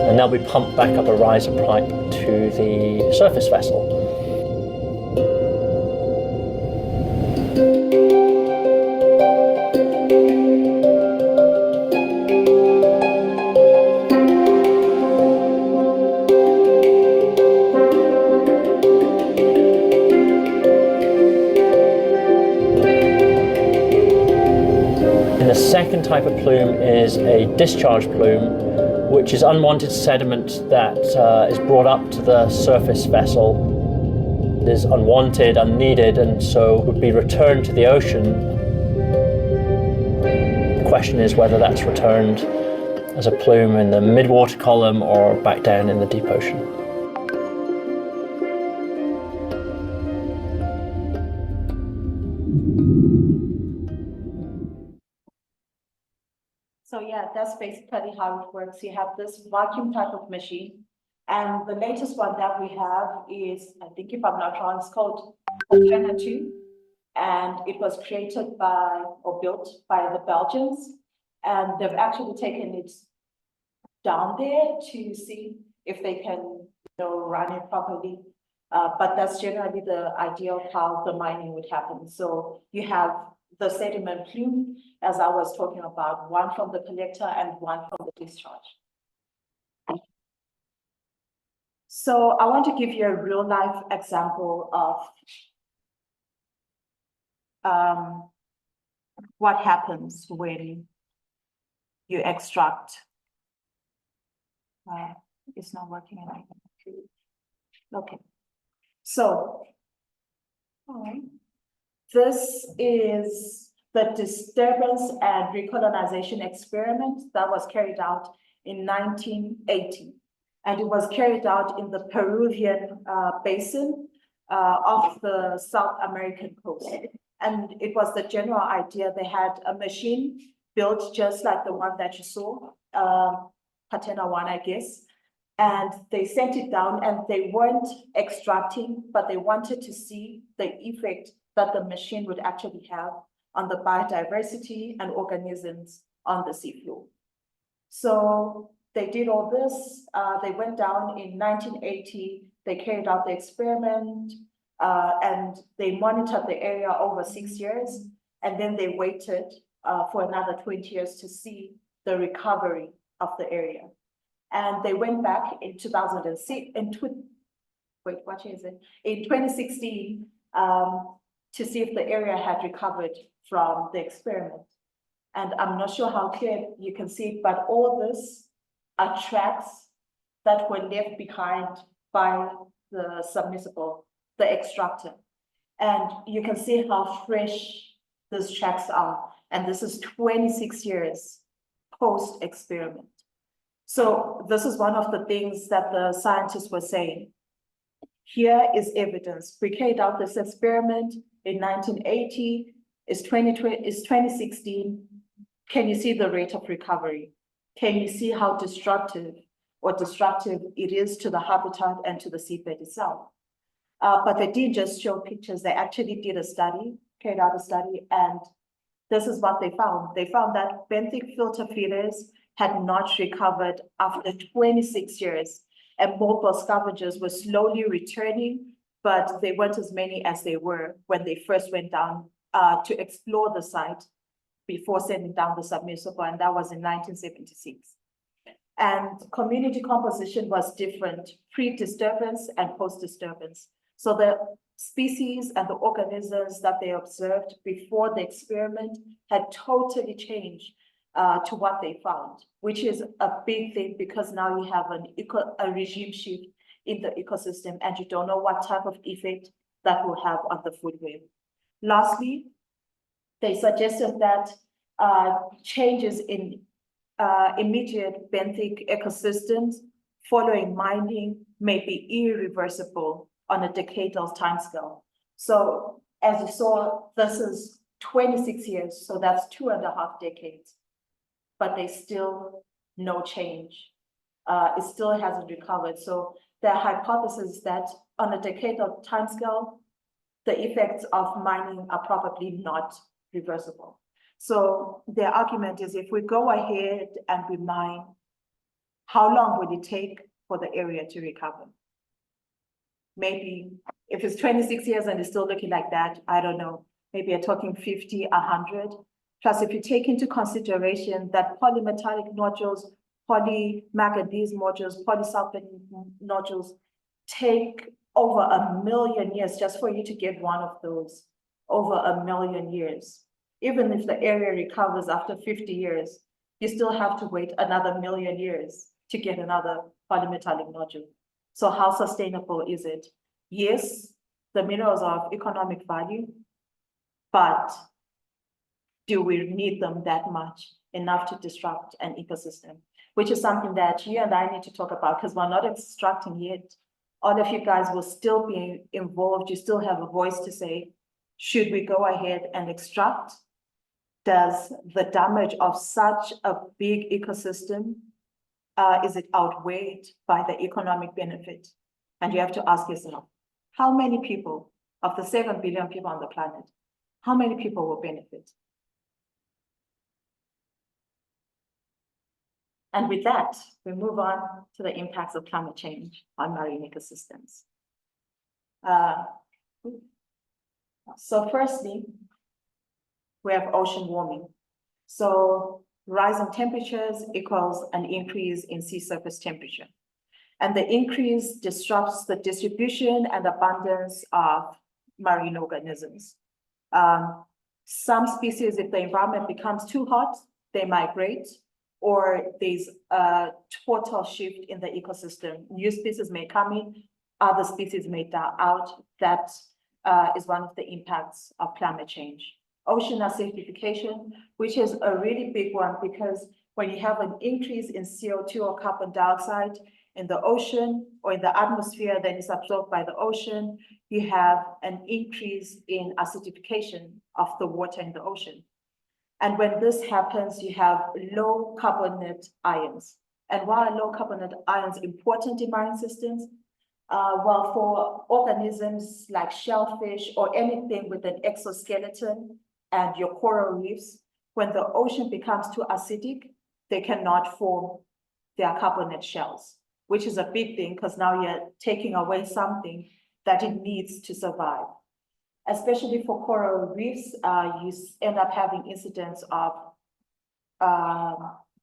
And they'll be pumped back up a riser pipe to the surface vessel. And the second type of plume is a discharge plume, which is unwanted sediment that is brought up to the surface vessel. It is unwanted, unneeded, and so would be returned to the ocean. The question is whether that's returned as a plume in the mid-water column or back down in the deep ocean. So yeah, that's basically how it works. You have this vacuum type of machine. And the latest one that we have is, I think if I'm not wrong, it's called Container 2. And it was created by or built by the Belgians. And they've actually taken it down there to see if they can, run it properly. But that's generally the idea of how the mining would happen. So you have the sediment plume, as I was talking about, one from the collector and one from the discharge. So I want to give you a real life example of what happens when you extract. It's not working. Okay. So, this is the disturbance and recolonization experiment that was carried out in 1980. And it was carried out in the Peruvian basin of the South American coast. And it was the general idea. They had a machine built just like the one that you saw, Patena 1, I guess. And they sent it down and they weren't extracting, but they wanted to see the effect that the machine would actually have on the biodiversity and organisms on the seafloor. So they did all this. They went down in 1980. They carried out the experiment and they monitored the area over 6 years. And then they waited for another 20 years to see the recovery of the area. And they went back in 2006, in 2016, to see if the area had recovered from the experiment. And I'm not sure how clear you can see it, but all this are tracks that were left behind by the submersible, the extractor. And you can see how fresh these tracks are. And this is 26 years post-experiment. So this is one of the things that the scientists were saying. Here is evidence. We carried out this experiment in 1980, it's 2016. Can you see the rate of recovery? Can you see how destructive it is to the habitat and to the seabed itself? But they didn't just show pictures, they actually did a study, carried out a study, and this is what they found. They found that benthic filter feeders had not recovered after 26 years. And mobile scavengers were slowly returning, but they weren't as many as they were when they first went down to explore the site before sending down the submersible, and that was in 1976. And community composition was different, pre-disturbance and post-disturbance. So the species and the organisms that they observed before the experiment had totally changed to what they found, which is a big thing because now you have a regime shift in the ecosystem and you don't know what type of effect that will have on the food web. Lastly, they suggested that changes in immediate benthic ecosystems following mining may be irreversible on a decadal timescale. So as you saw, this is 26 years, so that's 2.5 decades. But there's still no change. It still hasn't recovered. So the hypothesis is that on a decadal timescale, the effects of mining are probably not reversible. So their argument is if we go ahead and we mine, how long will it take for the area to recover? Maybe if it's 26 years and it's still looking like that, I don't know, maybe you're talking 50, 100. Plus, if you take into consideration that polymetallic nodules, polymanganese nodules, polysulfate nodules take over 1 million years just for you to get one of those, over 1 million years. Even if the area recovers after 50 years, you still have to wait another 1 million years to get another polymetallic nodule. So how sustainable is it? Yes, the minerals are of economic value, but do we need them that much, enough to disrupt an ecosystem? Which is something that you and I need to talk about because we're not extracting yet. All of you guys will still be involved. You still have a voice to say, Should we go ahead and extract? Does the damage of such a big ecosystem, is it outweighed by the economic benefit? And you have to ask yourself, how many people of the 7 billion people on the planet, how many people will benefit? And with that, we move on to the impacts of climate change on marine ecosystems. So firstly, we have ocean warming. So rising temperatures equals an increase in sea surface temperature. And the increase disrupts the distribution and abundance of marine organisms. Some species, if the environment becomes too hot, they migrate, or there's a total shift in the ecosystem. New species may come in, other species may die out. That is one of the impacts of climate change. Ocean acidification, which is a really big one, because when you have an increase in CO2 or carbon dioxide in the ocean or in the atmosphere, then it's absorbed by the ocean, you have an increase in acidification of the water in the ocean. And when this happens, you have low carbonate ions. And why are low carbonate ions important in marine systems? Well, for organisms like shellfish or anything with an exoskeleton and your coral reefs, when the ocean becomes too acidic, they cannot form their carbonate shells, which is a big thing because now you're taking away something that it needs to survive. Especially for coral reefs, you end up having incidents of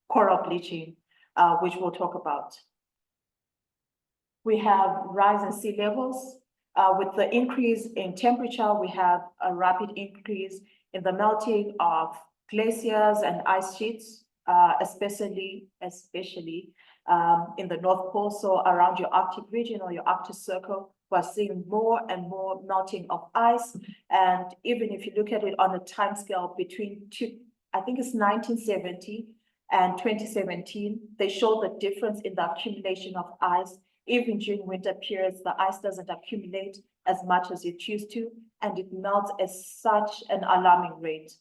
coral bleaching, which we'll talk about. We have rise in sea levels. With the increase in temperature, we have a rapid increase in the melting of glaciers and ice sheets, especially in the North Pole. So around your Arctic region or your Arctic Circle, we're seeing more and more melting of ice. And even if you look at it on a time scale between I think it's 1970 and 2017, they show the difference in the accumulation of ice. Even during winter periods, the ice doesn't accumulate as much as it used to, and it melts at such an alarming rate.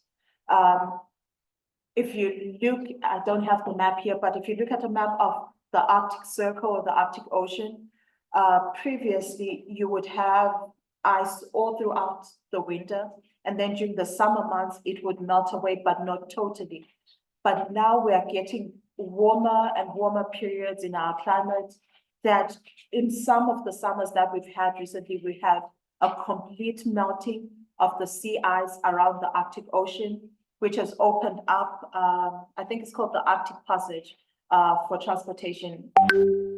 If you look, I don't have the map here, but if you look at a map of the Arctic Circle or the Arctic Ocean, previously you would have ice all throughout the winter, and then during the summer months, it would melt away, but not totally. But now we are getting warmer and warmer periods in our climate, that in some of the summers that we've had recently, we have a complete melting of the sea ice around the Arctic Ocean, which has opened up, I think it's called the Arctic Passage for transportation.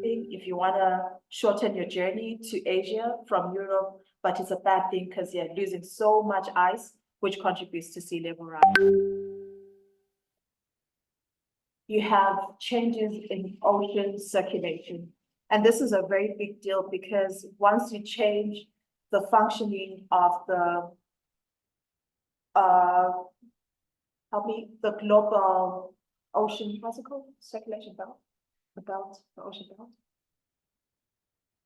If you want to shorten your journey to Asia from Europe, but it's a bad thing because you're losing so much ice, which contributes to sea level rise. You have changes in ocean circulation. And this is a very big deal because once you change the functioning of the global ocean, what's it called? Circulation belt? The ocean belt?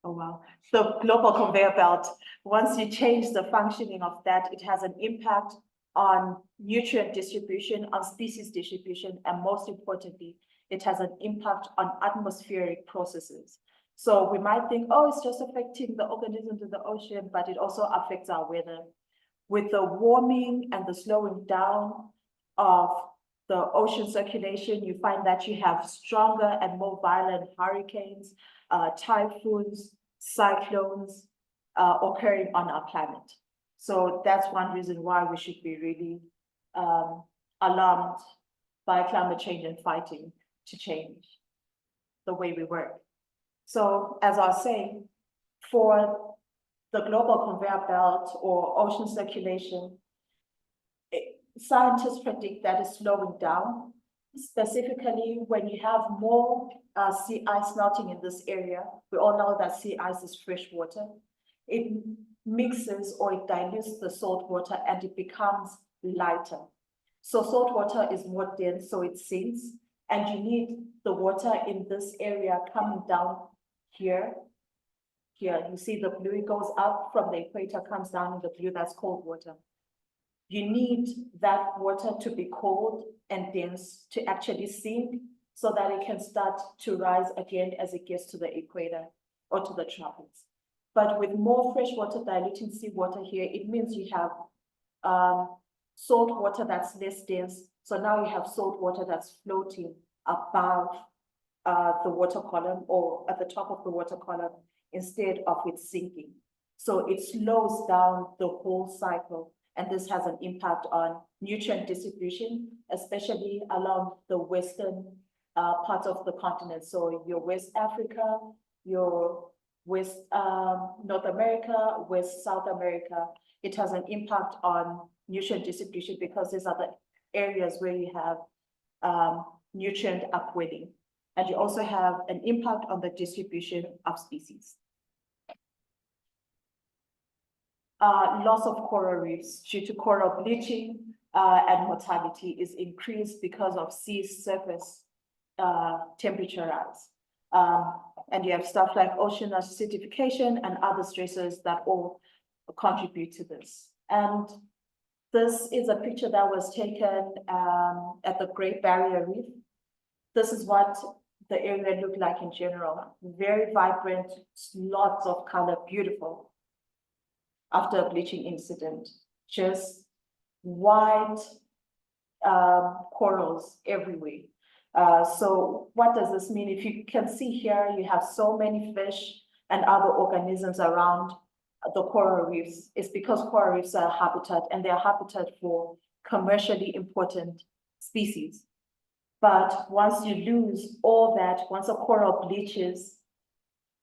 Oh, wow. So global conveyor belt, once you change the functioning of that, it has an impact on nutrient distribution, on species distribution, and most importantly, it has an impact on atmospheric processes. So we might think, oh, it's just affecting the organisms in the ocean, but it also affects our weather. With the warming and the slowing down of the ocean circulation, you find that you have stronger and more violent hurricanes, typhoons, cyclones occurring on our planet. So that's one reason why we should be really alarmed by climate change and fighting to change the way we work. So as I was saying, for the global conveyor belt or ocean circulation, scientists predict that it's slowing down, specifically when you have more sea ice melting in this area. We all know that sea ice is fresh water. It mixes or it dilutes the salt water and it becomes lighter. So salt water is more dense, so it sinks, and you need the water in this area coming down here. Here, you see the blue, it goes up from the equator, comes down in the blue, that's cold water. you need that water to be cold and dense to actually sink so that it can start to rise again as it gets to the equator or to the tropics. But with more freshwater diluting seawater here, it means you have salt water that's less dense. So now you have salt water that's floating above the water column or at the top of the water column instead of it sinking. So it slows down the whole cycle. And this has an impact on nutrient distribution, especially along the western part of the continent. So your West Africa, your West North America, West South America, it has an impact on nutrient distribution because these are the areas where you have nutrient upwelling. And you also have an impact on the distribution of species. Loss of coral reefs due to coral bleaching and mortality is increased because of sea surface temperature rise. And you have stuff like ocean acidification and other stressors that all contribute to this. And this is a picture that was taken at the Great Barrier Reef. This is what the area looked like in general. Very vibrant, lots of color, beautiful. After a bleaching incident, just white corals everywhere. So what does this mean? If you can see here, you have so many fish and other organisms around the coral reefs. It's because coral reefs are a habitat and they are habitat for commercially important species. But once you lose all that, once a coral bleaches,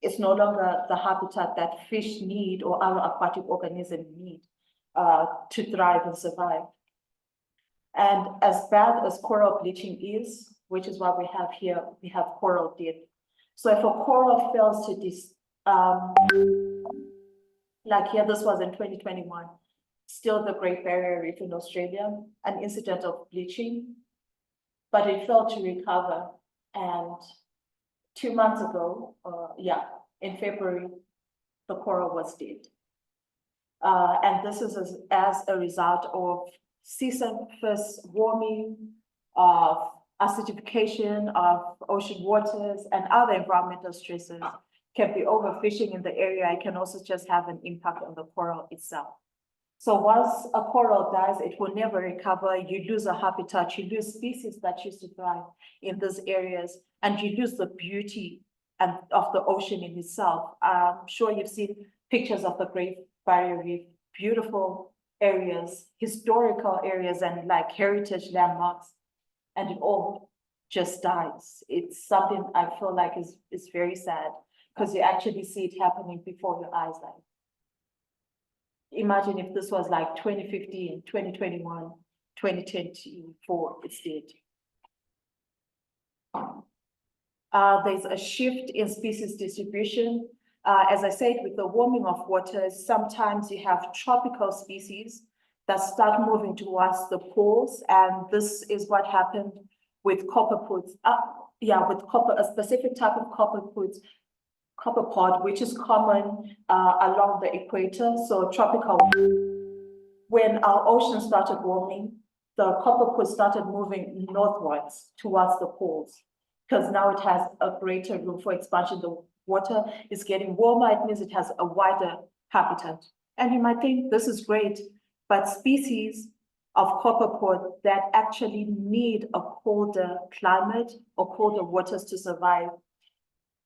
it's no longer the habitat that fish need or other aquatic organisms need to thrive and survive. And as bad as coral bleaching is, which is what we have here, we have coral death. So if a coral fails to like here, this was in 2021, still the Great Barrier Reef in Australia, an incident of bleaching, but it failed to recover. And 2 months ago, in February, the coral was dead. And this is as a result of sea surface warming, of acidification of ocean waters, and other environmental stresses. Can be overfishing in the area. It can also just have an impact on the coral itself. So once a coral dies, it will never recover. You lose a habitat, you lose species that used to thrive in those areas, and you lose the beauty of the ocean in itself. I'm sure you've seen pictures of the Great Barrier Reef, beautiful areas, historical areas, and like heritage landmarks, and it all just dies. It's something I feel like is very sad because you actually see it happening before your eyes. Like, imagine if this was like 2015, 2021, 2024, it's dead. There's a shift in species distribution. As I said, with the warming of waters, sometimes you have tropical species that start moving towards the poles, and this is what happened with copperpods. A specific type of copperpod, which is common along the equator, so tropical. When our ocean started warming, the copperpod started moving northwards towards the poles, because now it has a greater room for expansion. The water is getting warmer, it means it has a wider habitat. And you might think this is great, but species of copperpod that actually need a colder climate or colder waters to survive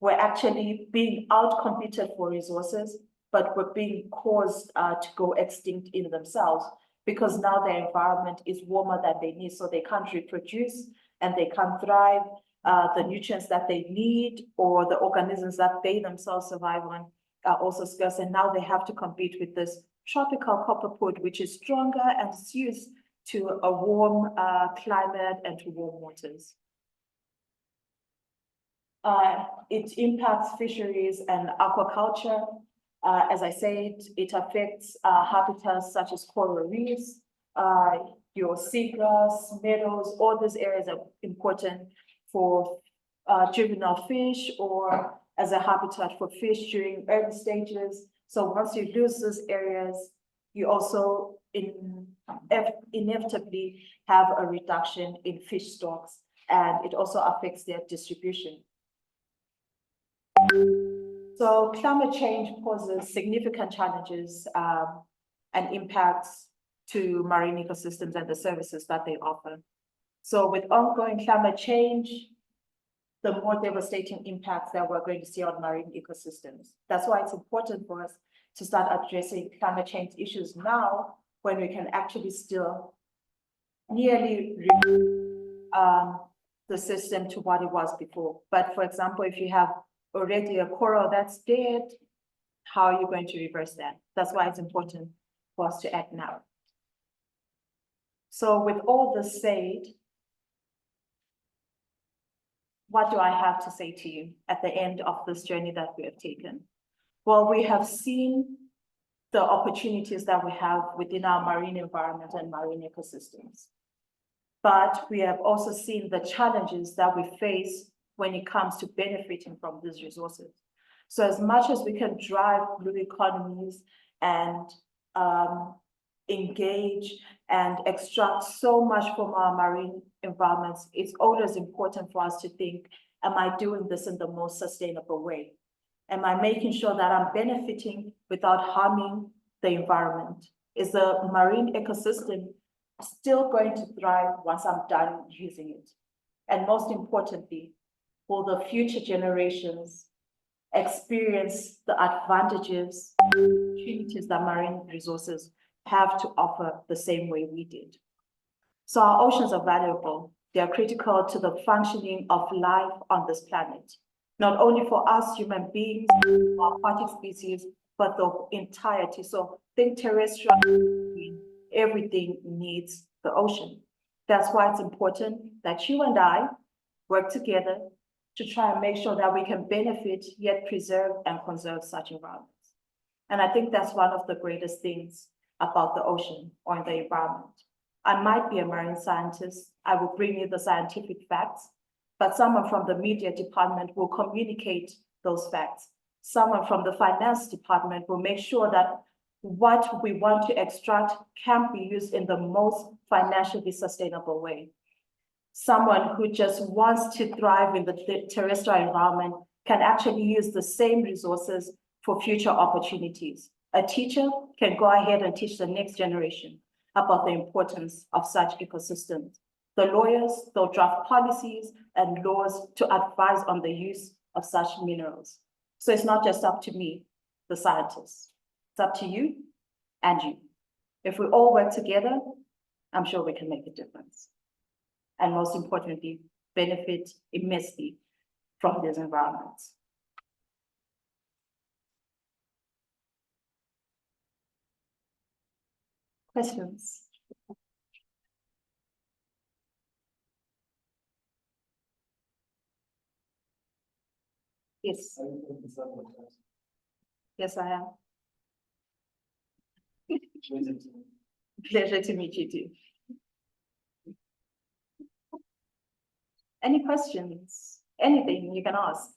were actually being outcompeted for resources, but were being caused to go extinct in themselves, because now their environment is warmer than they need, so they can't reproduce and they can't thrive. The nutrients that they need or the organisms that they themselves survive on are also scarce, and now they have to compete with this tropical copperpod, which is stronger and is used to a warm climate and to warm waters. It impacts fisheries and aquaculture. As I said, it affects habitats such as coral reefs, your seagrass, meadows. All these areas are important for juvenile fish or as a habitat for fish during early stages. So once you lose those areas, you also inevitably have a reduction in fish stocks, and it also affects their distribution. So climate change poses significant challenges and impacts to marine ecosystems and the services that they offer. So with ongoing climate change, the more devastating impacts that we're going to see on marine ecosystems. That's why it's important for us to start addressing climate change issues now, when we can actually still nearly the system to what it was before. But for example, if you have already a coral that's dead, how are you going to reverse that? That's why it's important for us to act now. So with all this said, what do I have to say to you at the end of this journey that we have taken? Well, we have seen the opportunities that we have within our marine environment and marine ecosystems. But we have also seen the challenges that we face when it comes to benefiting from these resources. So as much as we can drive blue economies and engage and extract so much from our marine environments, it's always important for us to think, am I doing this in the most sustainable way? Am I making sure that I'm benefiting without harming the environment? Is the marine ecosystem still going to thrive once I'm done using it? And most importantly, will the future generations experience the advantages, opportunities that marine resources have to offer the same way we did? So our oceans are valuable. They are critical to the functioning of life on this planet, not only for us human beings, our aquatic species, but the entirety. So think terrestrial, everything needs the ocean. That's why it's important that you and I work together to try and make sure that we can benefit, yet preserve and conserve such environments. And I think that's one of the greatest things about the ocean or the environment. I might be a marine scientist. I will bring you the scientific facts, but someone from the media department will communicate those facts. Someone from the finance department will make sure that what we want to extract can be used in the most financially sustainable way. Someone who just wants to thrive in the terrestrial environment can actually use the same resources for future opportunities. A teacher can go ahead and teach the next generation about the importance of such ecosystems. The lawyers, they'll draft policies and laws to advise on the use of such minerals. So it's not just up to me, the scientists. It's up to you and you. If we all work together, I'm sure we can make a difference. And most importantly, benefit immensely from these environments. Questions? Yes. Yes, I am. Pleasure to meet you too. Any questions? Anything you can ask?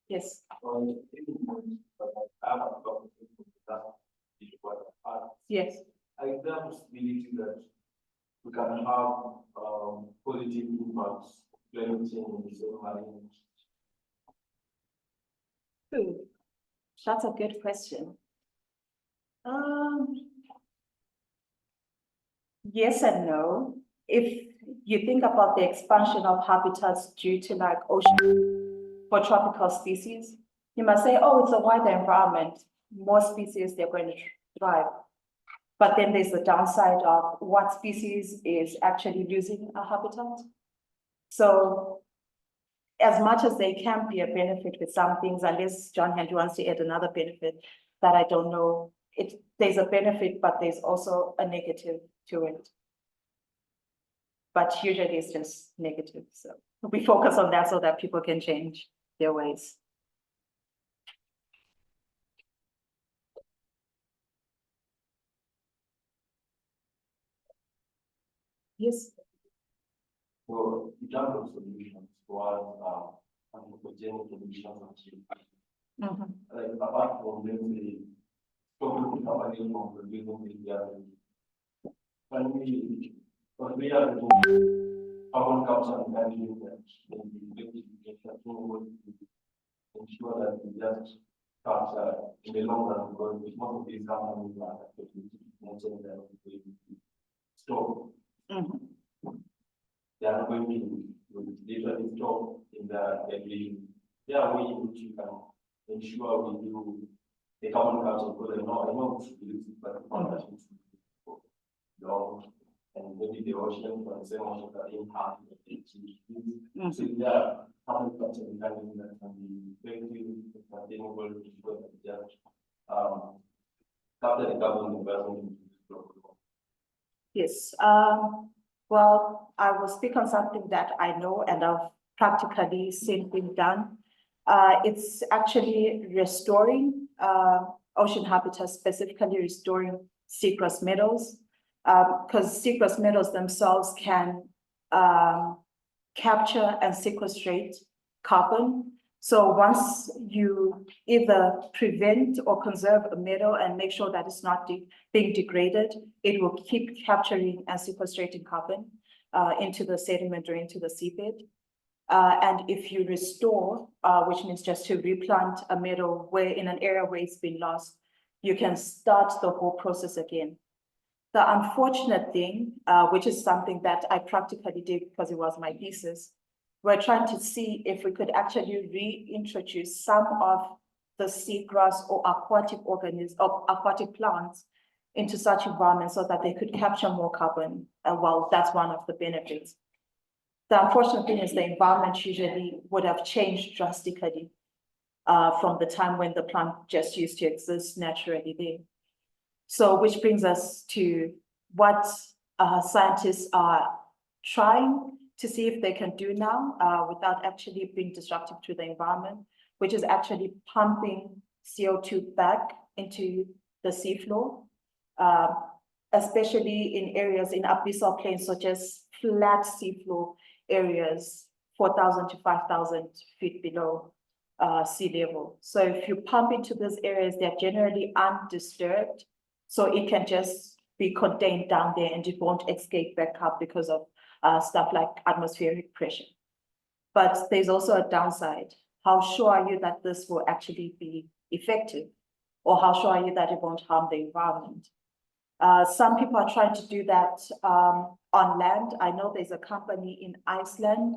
Yes. Yes. Is there a possibility that we can have positive impacts of climate change on the same marine? That's a good question. Yes and no. If you think about the expansion of habitats due to like ocean for tropical species, you must say, oh, it's a wider environment. More species, they're going to thrive. But then there's the downside of what species is actually losing a habitat. So as much as they can be a benefit with some things, unless John Henry wants to add another benefit that I don't know, there's a benefit, but there's also a negative to it. But usually it's just negative. So we focus on that so that people can change their ways. Yes. So in terms of solutions for anthropogenic emissions, like apart from let's say stopping the company from producing media, when we are doing carbon capture and management, then we get approval to ensure that we just capture in the long run, because most of these companies are actually mentioned that we store. They are not going to literally store in the building. There are ways in which you can ensure we do the carbon capture, because I know we should do it, but carbon long, and maybe the ocean, for example, the impact of the so there are carbon capture mechanisms that can be effective, sustainable, to ensure that we just capture the carbon environment. Yes, well, I will speak on something that I know and I've practically seen being done. It's actually restoring ocean habitats, specifically restoring seagrass meadows, because seagrass meadows themselves can capture and sequestrate carbon. So once you either prevent or conserve a meadow and make sure that it's not being degraded, it will keep capturing and sequestrating carbon into the sediment or into the seabed. And if you restore, which means just to replant a meadow where in an area where it's been lost, you can start the whole process again. The unfortunate thing, which is something that I practically did because it was my thesis, we're trying to see if we could actually reintroduce some of the seagrass or aquatic organisms or aquatic plants into such environments so that they could capture more carbon. Well, that's one of the benefits. The unfortunate thing is the environment usually would have changed drastically from the time when the plant just used to exist naturally there. So which brings us to what scientists are trying to see if they can do now without actually being disruptive to the environment, which is actually pumping CO2 back into the seafloor, especially in areas in abyssal plains, such as flat seafloor areas, 4,000 to 5,000 feet below sea level. So if you pump into those areas, they're generally undisturbed. So it can just be contained down there and it won't escape back up because of stuff like atmospheric pressure. But there's also a downside. How sure are you that this will actually be effective? Or how sure are you that it won't harm the environment? Some people are trying to do that on land. I know there's a company in Iceland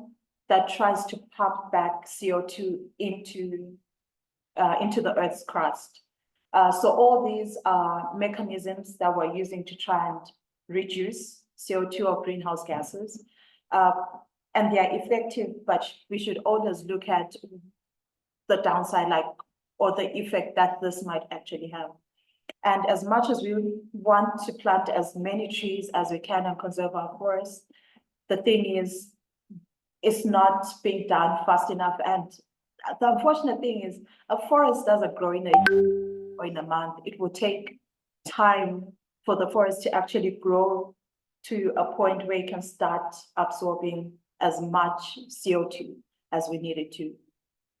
that tries to pump back CO2 into the Earth's crust. So all these are mechanisms that we're using to try and reduce CO2 or greenhouse gases. And they are effective, but we should always look at the downside, or the effect that this might actually have. And as much as we want to plant as many trees as we can and conserve our forests, the thing is, it's not being done fast enough. And the unfortunate thing is, a forest doesn't grow in a year or in a month. It will take time for the forest to actually grow to a point where it can start absorbing as much CO2 as we need it to.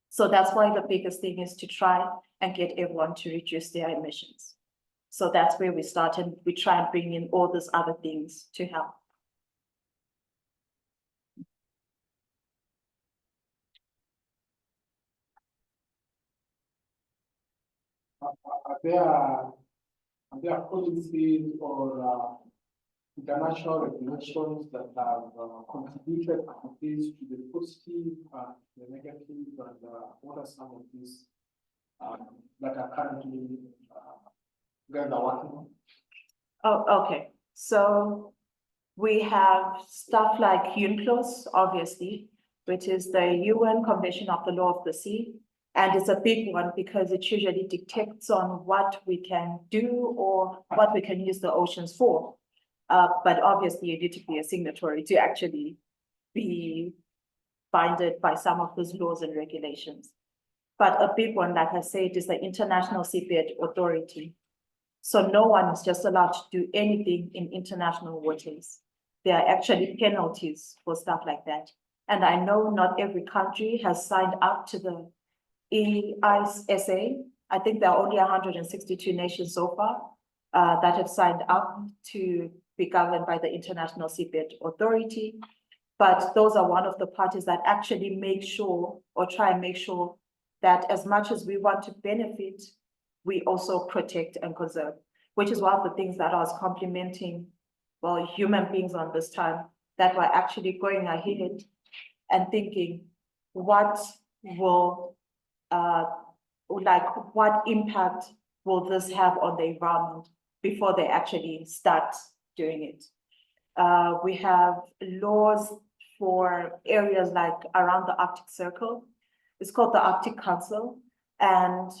So that's why the biggest thing is to try and get everyone to reduce their emissions. So that's where we start, and we try and bring in all these other things to help. Are there policies or international regulations that have contributed to this, to the positive and the negative, and what are some of these that are currently guys are working on? Oh, okay. So we have stuff like UNCLOS, obviously, which is the UN Convention of the Law of the Sea. And it's a big one because it usually dictates on what we can do or what we can use the oceans for. But obviously you need to be a signatory to actually be binded by some of those laws and regulations. But a big one, like I said, is the International Seabed Authority. So no one is just allowed to do anything in international waters. There are actually penalties for stuff like that. And I know not every country has signed up to the EISA. I think there are only 162 nations so far that have signed up to be governed by the International Seabed Authority. But those are one of the parties that actually make sure or try and make sure that as much as we want to benefit, we also protect and conserve, which is one of the things that I was complimenting, well, human beings on this time, that were actually going ahead and thinking, what will, what impact will this have on the environment before they actually start doing it? We have laws for areas like around the Arctic Circle. It's called the Arctic Council, and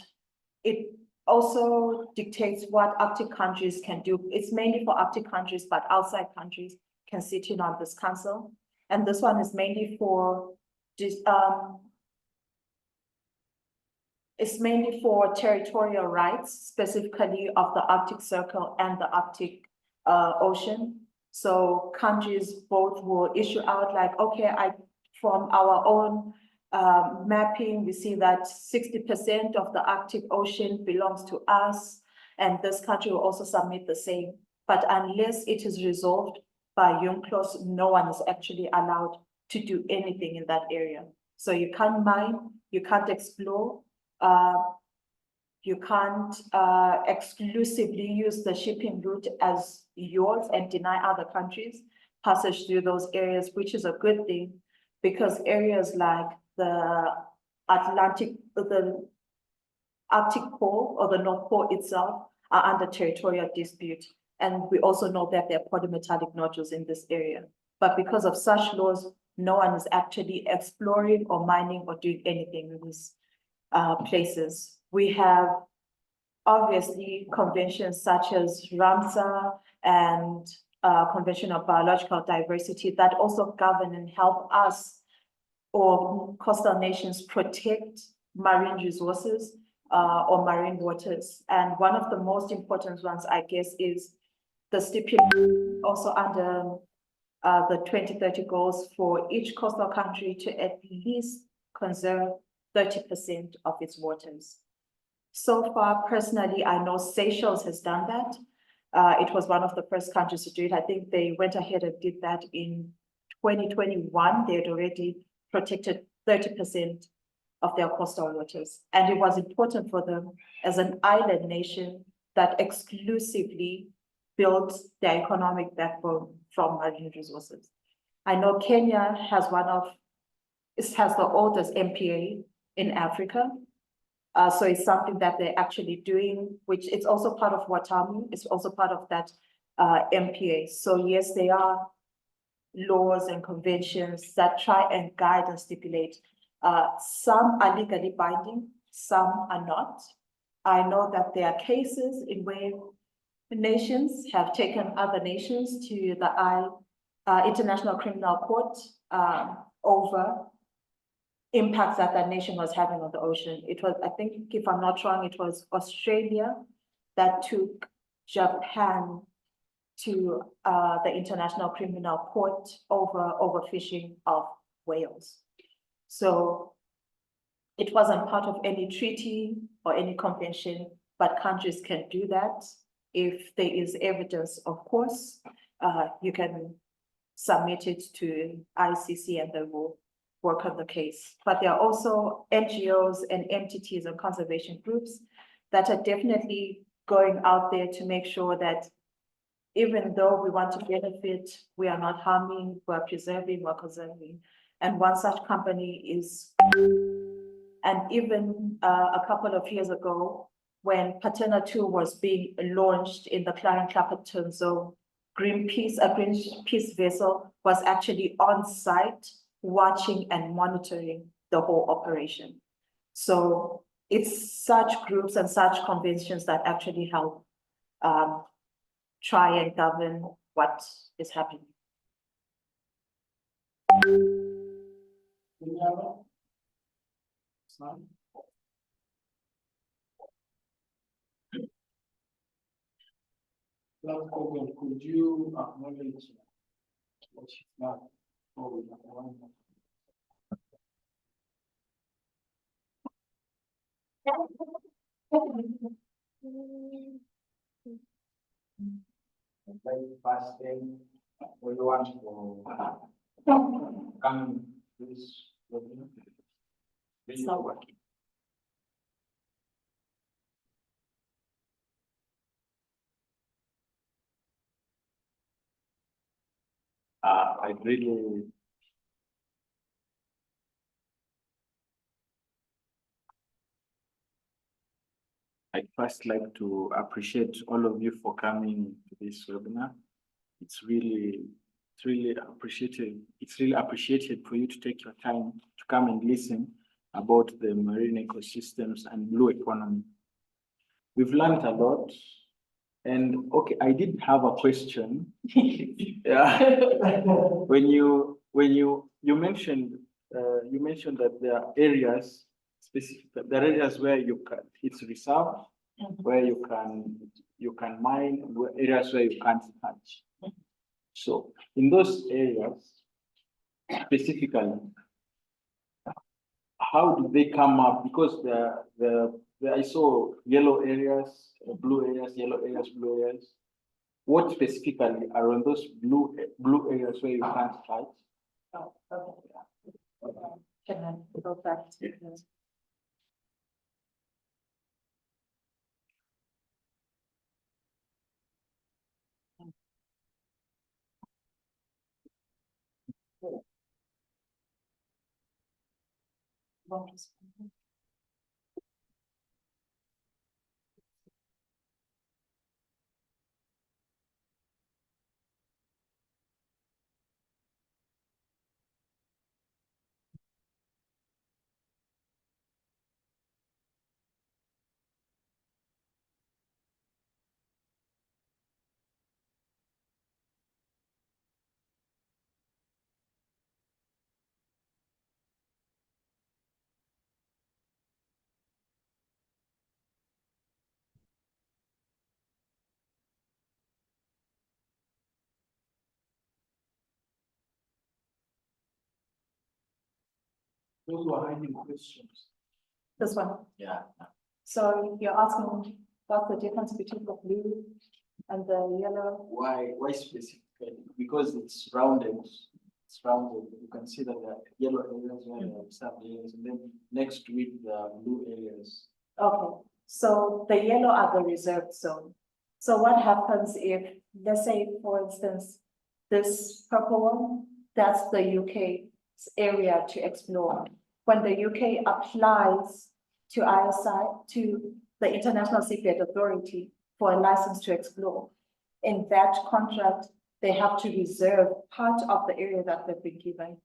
it also dictates what Arctic countries can do. It's mainly for Arctic countries, but outside countries can sit in on this council. And this one is mainly for it's mainly for territorial rights, specifically of the Arctic Circle and the Arctic Ocean. So countries both will issue out like, okay, from our own mapping, we see that 60% of the Arctic Ocean belongs to us, and this country will also submit the same. But unless it is resolved by UNCLOS, no one is actually allowed to do anything in that area. So you can't mine, you can't explore, you can't exclusively use the shipping route as yours and deny other countries passage through those areas, which is a good thing, because areas like the Arctic Pole or the North Pole itself are under territorial dispute. And we also know that there are polymetallic nodules in this area. But because of such laws, no one is actually exploring or mining or doing anything in these places. We have obviously conventions such as Ramsar and Convention on Biological Diversity that also govern and help us or coastal nations protect marine resources or marine waters. And one of the most important ones, I guess, is the stipulation also under the 2030 goals for each coastal country to at least conserve 30% of its waters. So far, personally, I know Seychelles has done that. It was one of the first countries to do it. I think they went ahead and did that in 2021. They had already protected 30% of their coastal waters. And it was important for them as an island nation that exclusively built their economic backbone from marine resources. I know Kenya has has the oldest MPA in Africa. So it's something that they're actually doing, which it's also part of Watamu. It's also part of that MPA. So yes, there are laws and conventions that try and guide and stipulate. Some are legally binding, some are not. I know that there are cases in where nations have taken other nations to the International Criminal Court over impacts that that nation was having on the ocean. It was, I think, if I'm not wrong, it was Australia that took Japan to the International Criminal Court over overfishing of whales. So it wasn't part of any treaty or any convention, but countries can do that. If there is evidence, of course, you can submit it to ICC and they will work on the case. But there are also NGOs and entities and conservation groups that are definitely going out there to make sure that even though we want to benefit, we are not harming, we're preserving, we're conserving. And one such company is, and even a couple of years ago, when Patena 2 was being launched in the Clarion-Clapperton zone, a Greenpeace vessel was actually on site watching and monitoring the whole operation. So it's such groups and such conventions that actually help try and govern what is happening. Any other? None? Last comment, could you acknowledge what she's done? like first thing, we want to come this. It's not working. I really. I'd first like to appreciate all of you for coming to this webinar. It's really appreciated. It's really appreciated for you to take your time to come and listen about the marine ecosystems and blue economy. We've learned a lot. And okay, I did have a question. Yeah. When you mentioned that there are areas there are areas where you can, it's reserved, where you can mine, and areas where you can't touch. So in those areas, specifically, how do they come up? Because I saw yellow areas, blue areas, yellow areas, blue areas. What specifically are on those blue areas where you can't touch? Oh, okay. Can I go back to this? Those were hiding questions. This one. Yeah. So you're asking what's the difference between the blue and the yellow? Why specifically? Because it's rounded. It's rounded. You can see that the yellow areas where the reserved areas, and then next to it the blue areas. Okay, so the yellow are the reserved zone. So what happens if, let's say, for instance, this purple one, that's the UK's area to explore. When the UK applies to ISI, to the International Seabed Authority for a license to explore, in that contract, they have to reserve part of the area that they've been given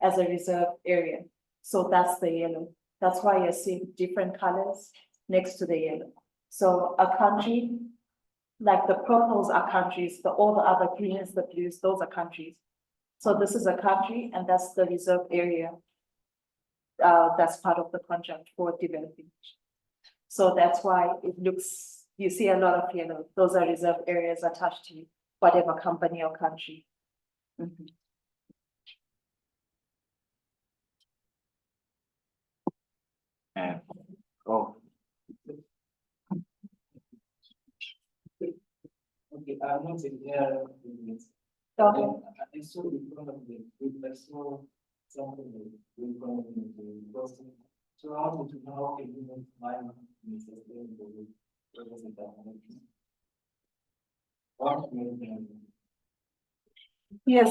as a reserve area. So that's the yellow. That's why you're seeing different colors next to the yellow. So a country, like the purples are countries, all the other greens, the blues, those are countries. So this is a country and that's the reserve area. That's part of the contract for developing. So that's why it looks, you see a lot of yellow. Those are reserve areas attached to whatever company or country. Mhm. And oh. Okay, I'm not in there. Okay. I saw the front of the, I saw something in front of the person. So I wanted to know how can you mine in a sustainable way? What was it that happened? What made them? Yes.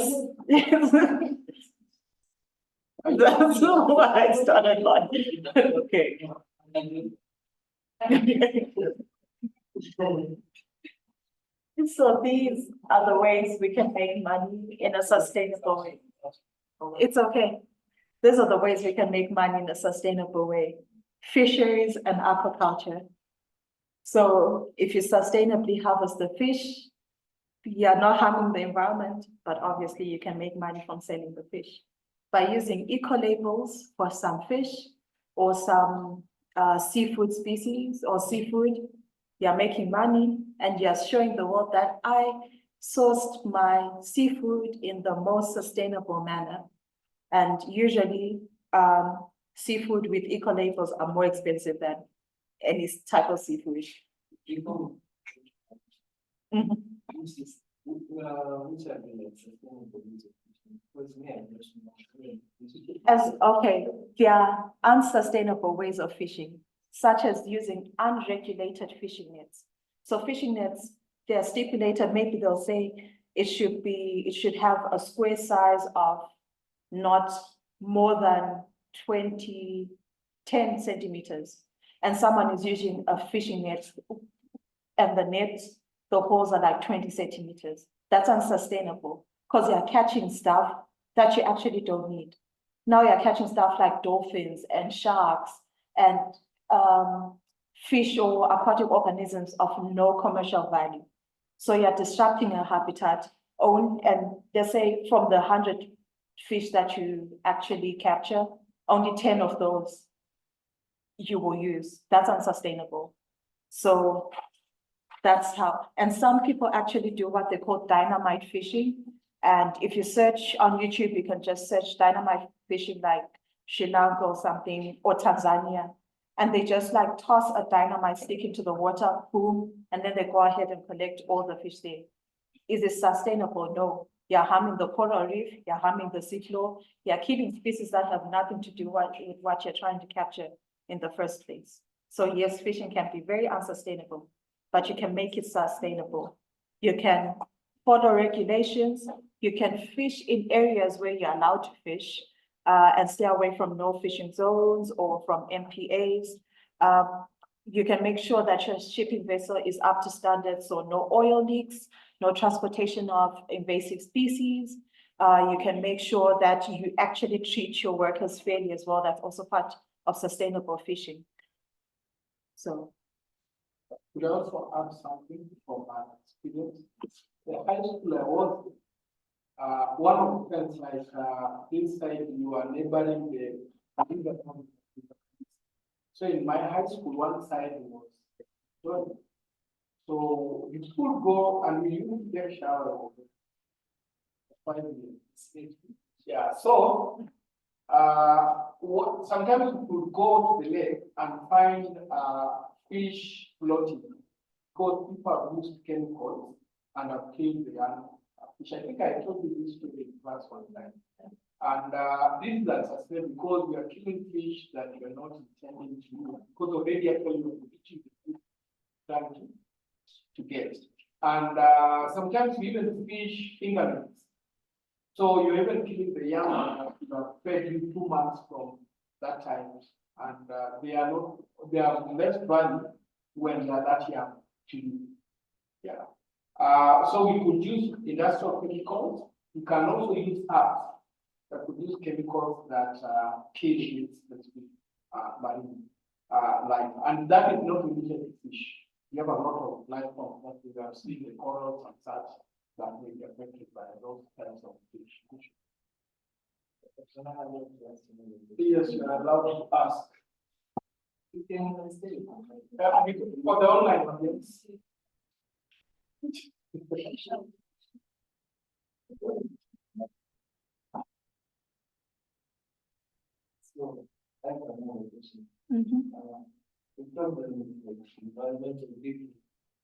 That's why I started laughing. Okay. So these are the ways we can make money in a sustainable way. It's okay. These are the ways we can make money in a sustainable way. Fisheries and aquaculture. So if you sustainably harvest the fish, you are not harming the environment, but obviously you can make money from selling the fish. By using eco-labels for some fish or some seafood species or seafood, you are making money and you are showing the world that I sourced my seafood in the most sustainable manner. And usually seafood with eco-labels are more expensive than any type of seafood. Mhm. Which is, which have been like sustainable use of fishing? Because me, I'm just not sure. As, okay, there are unsustainable ways of fishing, such as using unregulated fishing nets. So fishing nets, they're stipulated, maybe they'll say it should have a square size of not more than 10 centimeters. And someone is using a fishing net and the holes are like 20 centimeters. That's unsustainable because you're catching stuff that you actually don't need. Now you're catching stuff like dolphins and sharks and fish or aquatic organisms of no commercial value. So you're disrupting a habitat and they say from the 100 fish that you actually capture, only 10 of those you will use. That's unsustainable. So that's how, and some people actually do what they call dynamite fishing. And if you search on YouTube, you can just search dynamite fishing like Sri Lanka or something, or Tanzania. And they just like toss a dynamite stick into the water, boom, and then they go ahead and collect all the fish there. Is it sustainable? No. You're harming the coral reef, you're harming the seafloor, you're killing species that have nothing to do with what you're trying to capture in the first place. So yes, fishing can be very unsustainable, but you can make it sustainable. You can follow regulations, you can fish in areas where you're allowed to fish, and stay away from no fishing zones or from MPAs. You can make sure that your shipping vessel is up to standards, so no oil leaks, no transportation of invasive species. You can make sure that you actually treat your workers fairly as well. That's also part of sustainable fishing. So. Could I also add something from my experience? The high school I was, one of the things like inside you are neighboring the so in my high school, one side was toilet. So you could go and we used to take shower. 5 minutes. Yeah, so sometimes we could go to the lake and find fish floating because people have used chemicals and have killed the young fish. I think I told you this story in class one time. And this is unsustainable because we are killing fish that we are not intending to do because already actually we're reaching the food trying to get. And sometimes we even fish fingerlings. So you're even killing the young ones that have fed you 2 months from that time. And they are less value when they are that young to you. Yeah. So we could use industrial chemicals. We can also use apps that produce chemicals that kill this specific marine life. And that is not limited to fish. We have a lot of life forms that we have seen the corals and such that may be affected by those kinds of fish. Yes, you are allowed to ask. For the online one, yes. So, I have another question. Mhm. In terms of environmental data,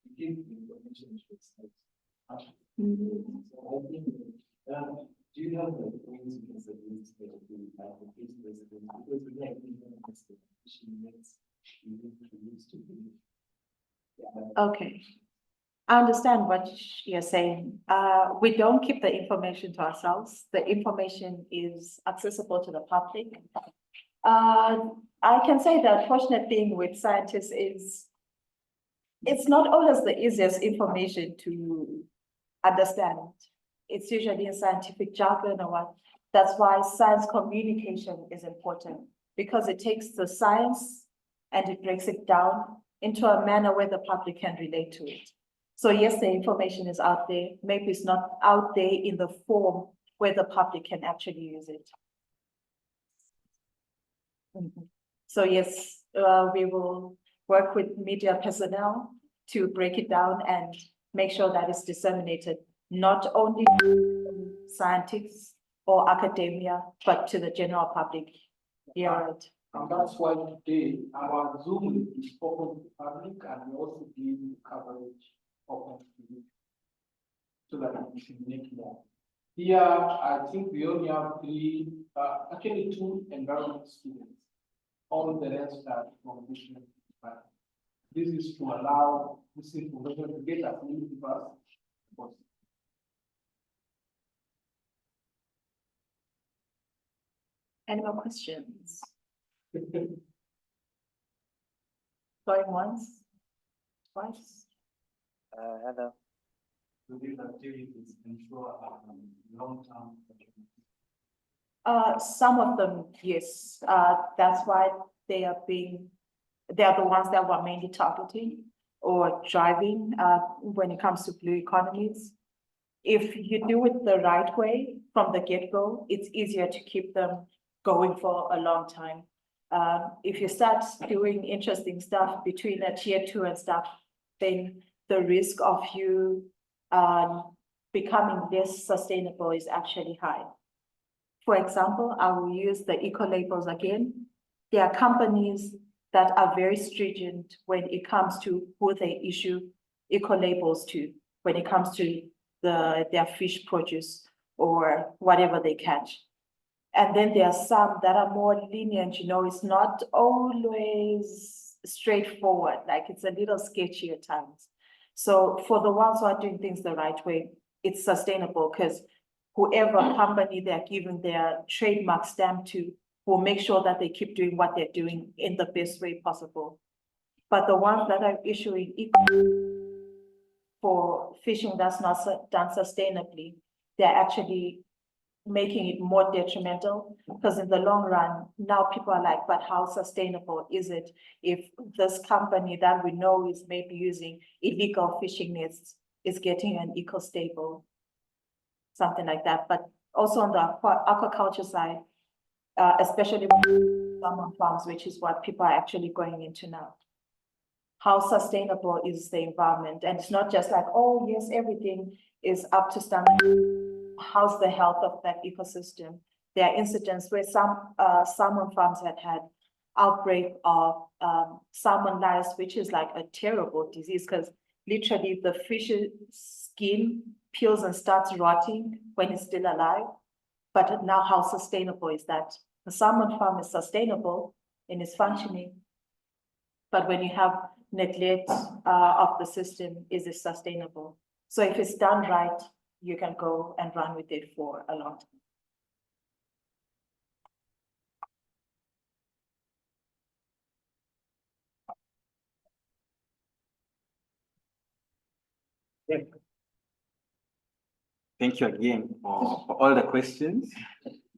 you give information to sites. So I think, do you have the ways you can suggest that we have the case residents? Because we have the fishing nets we need to use to be. Okay. I understand what you're saying. We don't keep the information to ourselves. The information is accessible to the public. I can say that fortunate thing with scientists is it's not always the easiest information to understand. It's usually in scientific jargon or what. That's why science communication is important because it takes the science and it breaks it down into a manner where the public can relate to it. So yes, the information is out there. Maybe it's not out there in the form where the public can actually use it. So yes, we will work with media personnel to break it down and make sure that it's disseminated, not only to scientists or academia, but to the general public. Yeah, right. And that's why today our Zoom is open to the public and we also give coverage open to you. so that we disseminate more. Here, I think we only have actually 2 environment students. All the rest are from different departments. This is to allow this information to get as many people as possible. Any more questions? Going once, twice? Hello. So these activities ensure long-term. Some of them, yes, that's why they are the ones that we're mainly targeting or driving, when it comes to blue economies. If you do it the right way from the get-go, it's easier to keep them going for a long time. If you start doing interesting stuff between a tier 2 and stuff, then the risk of you becoming less sustainable is actually high. For example, I will use the eco labels again. There are companies that are very stringent when it comes to who they issue eco labels to, when it comes to their fish produce or whatever they catch. And then there are some that are more lenient, it's not always straightforward, like it's a little sketchy at times. So for the ones who are doing things the right way, it's sustainable because whoever company they're giving their trademark stamp to will make sure that they keep doing what they're doing in the best way possible. But the ones that are issuing for fishing that's not done sustainably, they're actually making it more detrimental, because in the long run, now people are like, but how sustainable is it if this company that we know is maybe using illegal fishing nets is getting an eco-stable, something like that. But also on the aquaculture side, especially salmon farms, which is what people are actually going into now. How sustainable is the environment? And it's not just like, oh yes, everything is up to standard. How's the health of that ecosystem? There are incidents where some salmon farms had outbreak of salmon lice, which is like a terrible disease because literally the fish's skin peels and starts rotting when it's still alive. But now how sustainable is that? The salmon farm is sustainable and is functioning. But when you have neglect of the system, is it sustainable? So if it's done right, you can go and run with it for a long time. Thank you again for all the questions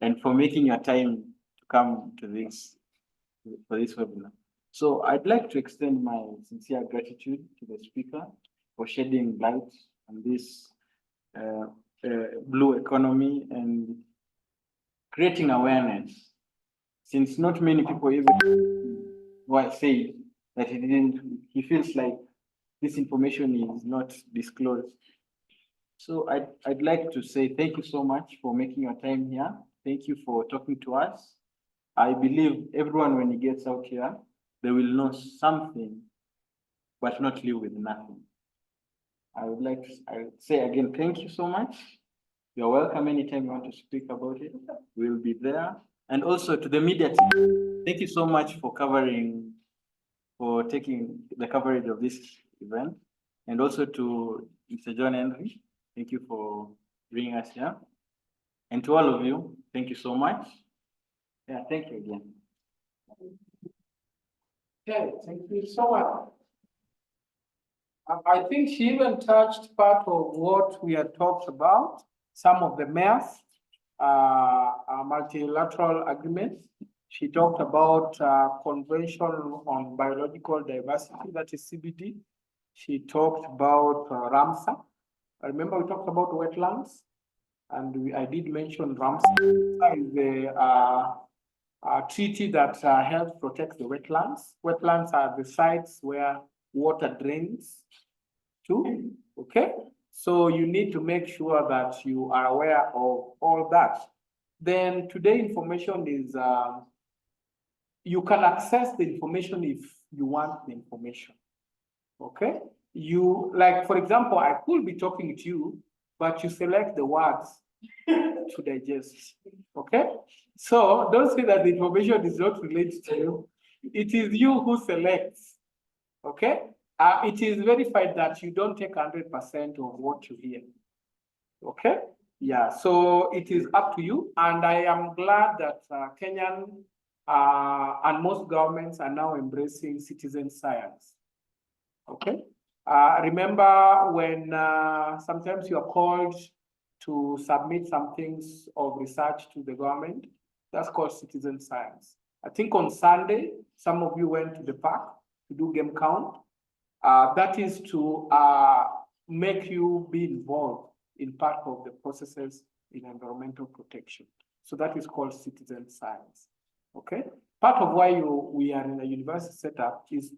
and for making your time to come to this webinar. So I'd like to extend my sincere gratitude to the speaker for shedding light on this blue economy and creating awareness, since not many people even say that he feels like this information is not disclosed. So I'd like to say thank you so much for making your time here. Thank you for talking to us. I believe everyone, when he gets out here, they will know something, but not live with nothing. I would say again, thank you so much. You're welcome anytime you want to speak about it. We'll be there. And also to the media team, thank you so much for taking the coverage of this event. And also to Mr. John Henry, thank you for bringing us here. And to all of you, thank you so much. Yeah, thank you again. Okay, thank you so much. I think she even touched part of what we had talked about, some of the math, multilateral agreements. She talked about Convention on Biological Diversity, that is CBD. She talked about Ramsar. I remember we talked about wetlands, and I did mention Ramsar is the treaty that helps protect the wetlands. Wetlands are the sites where water drains to, okay? So you need to make sure that you are aware of all that. Then today information is, you can access the information if you want the information, okay? Like, for example, I could be talking to you, but you select the words to digest. Okay? So don't say that the information is not related to you. It is you who selects. Okay? It is verified that you don't take 100% of what you hear. Okay? Yeah, so it is up to you. And I am glad that Kenyan and most governments are now embracing citizen science. Okay? Remember when sometimes you are called to submit some things of research to the government? That's called citizen science. I think on Sunday, some of you went to the park to do game count. That is to make you be involved in part of the processes in environmental protection. So that is called citizen science. Okay? Part of why we are in a university setup is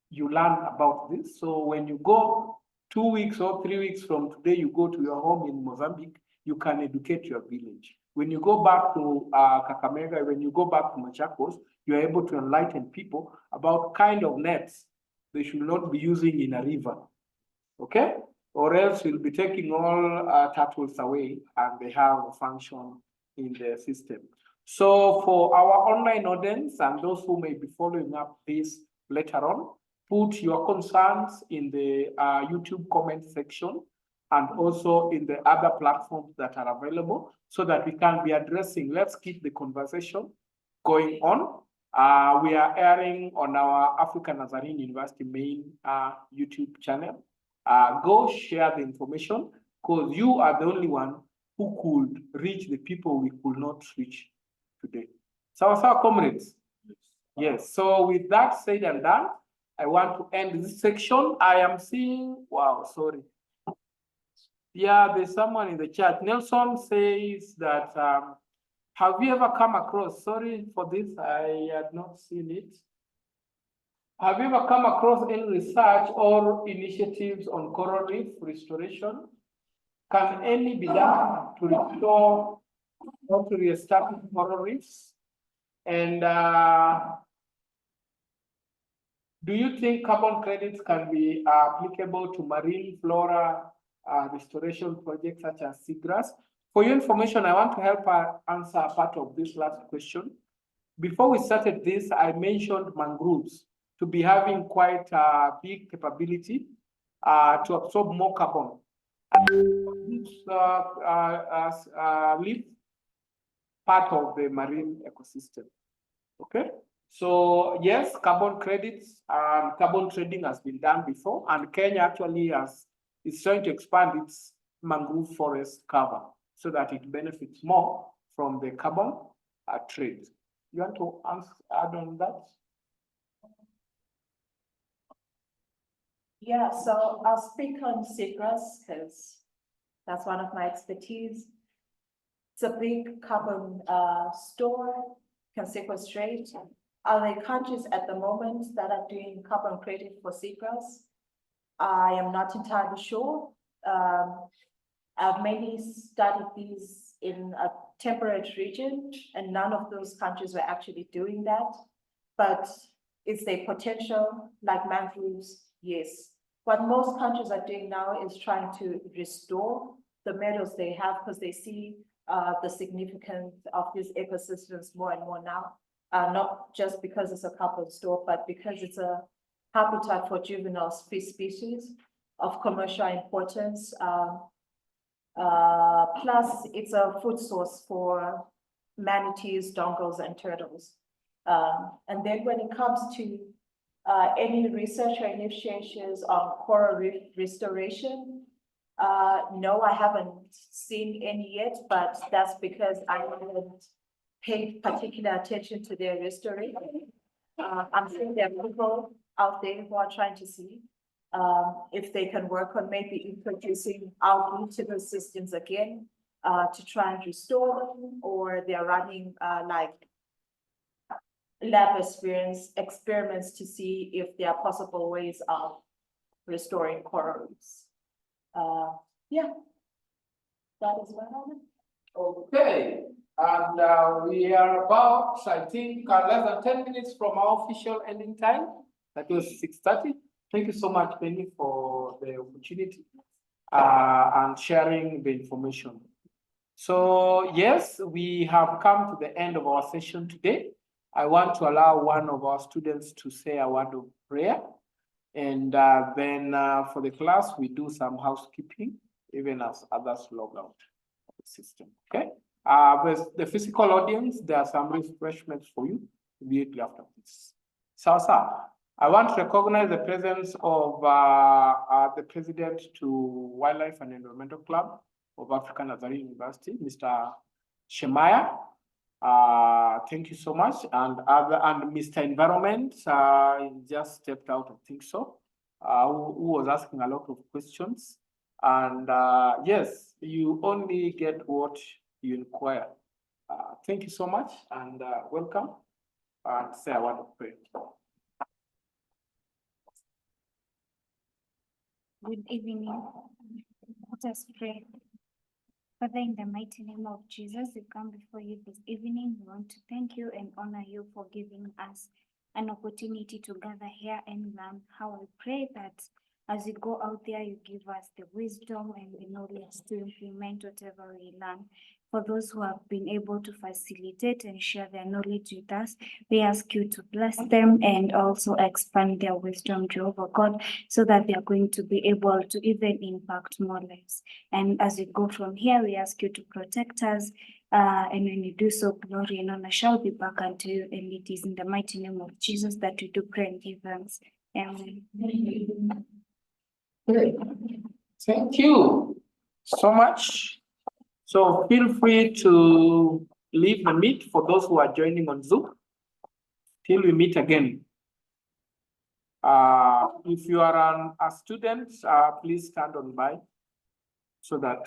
you learn about this. So when you go 2 weeks or 3 weeks from today, you go to your home in Mozambique, you can educate your village. When you go back to Kakamega, when you go back to Machakos, you're able to enlighten people about kind of nets they should not be using in a river. Okay? Or else you'll be taking all turtles away and they have a function in the system. So for our online audience and those who may be following up this later on, put your concerns in the YouTube comment section and also in the other platforms that are available so that we can be addressing. Let's keep the conversation going on. We are airing on our African Nazarene University main YouTube channel. Go share the information because you are the only one who could reach the people we could not reach today. So, comrades. Yes, so with that said and done, I want to end this section. I am seeing, wow, sorry. Yeah, there's someone in the chat. Nelson says that, have you ever come across, sorry for this, I had not seen it. Have you ever come across any research or initiatives on coral reef restoration? Can any be done to restore or to reestablish coral reefs? And do you think carbon credits can be applicable to marine flora restoration projects such as seagrass? For your information, I want to help answer part of this last question. Before we started this, I mentioned mangroves to be having quite a big capability to absorb more carbon. Live part of the marine ecosystem. Okay, so yes, carbon credits and carbon trading has been done before, and Kenya actually is trying to expand its mangrove forest cover so that it benefits more from the carbon trade. You want to add on that? Yeah, so I'll speak on seagrass because that's one of my expertise. It's a big carbon store, can sequestrate. Are there countries at the moment that are doing carbon credit for seagrass? I am not entirely sure. I've mainly studied these in a temperate region, and none of those countries were actually doing that. But is there potential like mangroves? Yes. What most countries are doing now is trying to restore the meadows they have because they see the significance of these ecosystems more and more now. Not just because it's a carbon store, but because it's a habitat for juvenile species of commercial importance. Plus, it's a food source for manatees, dongles, and turtles. And then when it comes to any research or initiations on coral reef restoration, no, I haven't seen any yet, but that's because I haven't paid particular attention to their restoration. I'm sure there are people out there who are trying to see if they can work on maybe introducing outreach to the systems again to try and restore them, or they're running like lab experiments to see if there are possible ways of restoring coral reefs. Yeah, that is what happened. Okay, and we are about, I think, less than 10 minutes from our official ending time. That was 6:30. Thank you so much, Penny, for the opportunity. and sharing the information. So yes, we have come to the end of our session today. I want to allow one of our students to say a word of prayer. And then for the class, we do some housekeeping, even as others log out of the system, okay? With the physical audience, there are some refreshments for you immediately after this. So, I want to recognize the presence of the president to Wildlife and Environmental Club of African Nazarene University, Mr. Shemaya. Thank you so much. And Mr. Environment just stepped out, I think so, who was asking a lot of questions. And yes, you only get what you inquire. Thank you so much and welcome. And say a word of prayer. Good evening. Let us pray. Father, in the mighty name of Jesus, we come before you this evening. We want to thank you and honor you for giving us an opportunity to gather here and learn. How I pray that as we go out there, you give us the wisdom and the knowledge to implement whatever we learn. For those who have been able to facilitate and share their knowledge with us, we ask you to bless them and also expand their wisdom, Jehovah God, so that they are going to be able to even impact more lives. And as we go from here, we ask you to protect us. And when you do so, glory and honor shall be back unto you. And it is in the mighty name of Jesus that we do pray and give thanks. Amen. Thank you so much. So feel free to leave the meet for those who are joining on Zoom till we meet again. If you are a student, please stand on by so that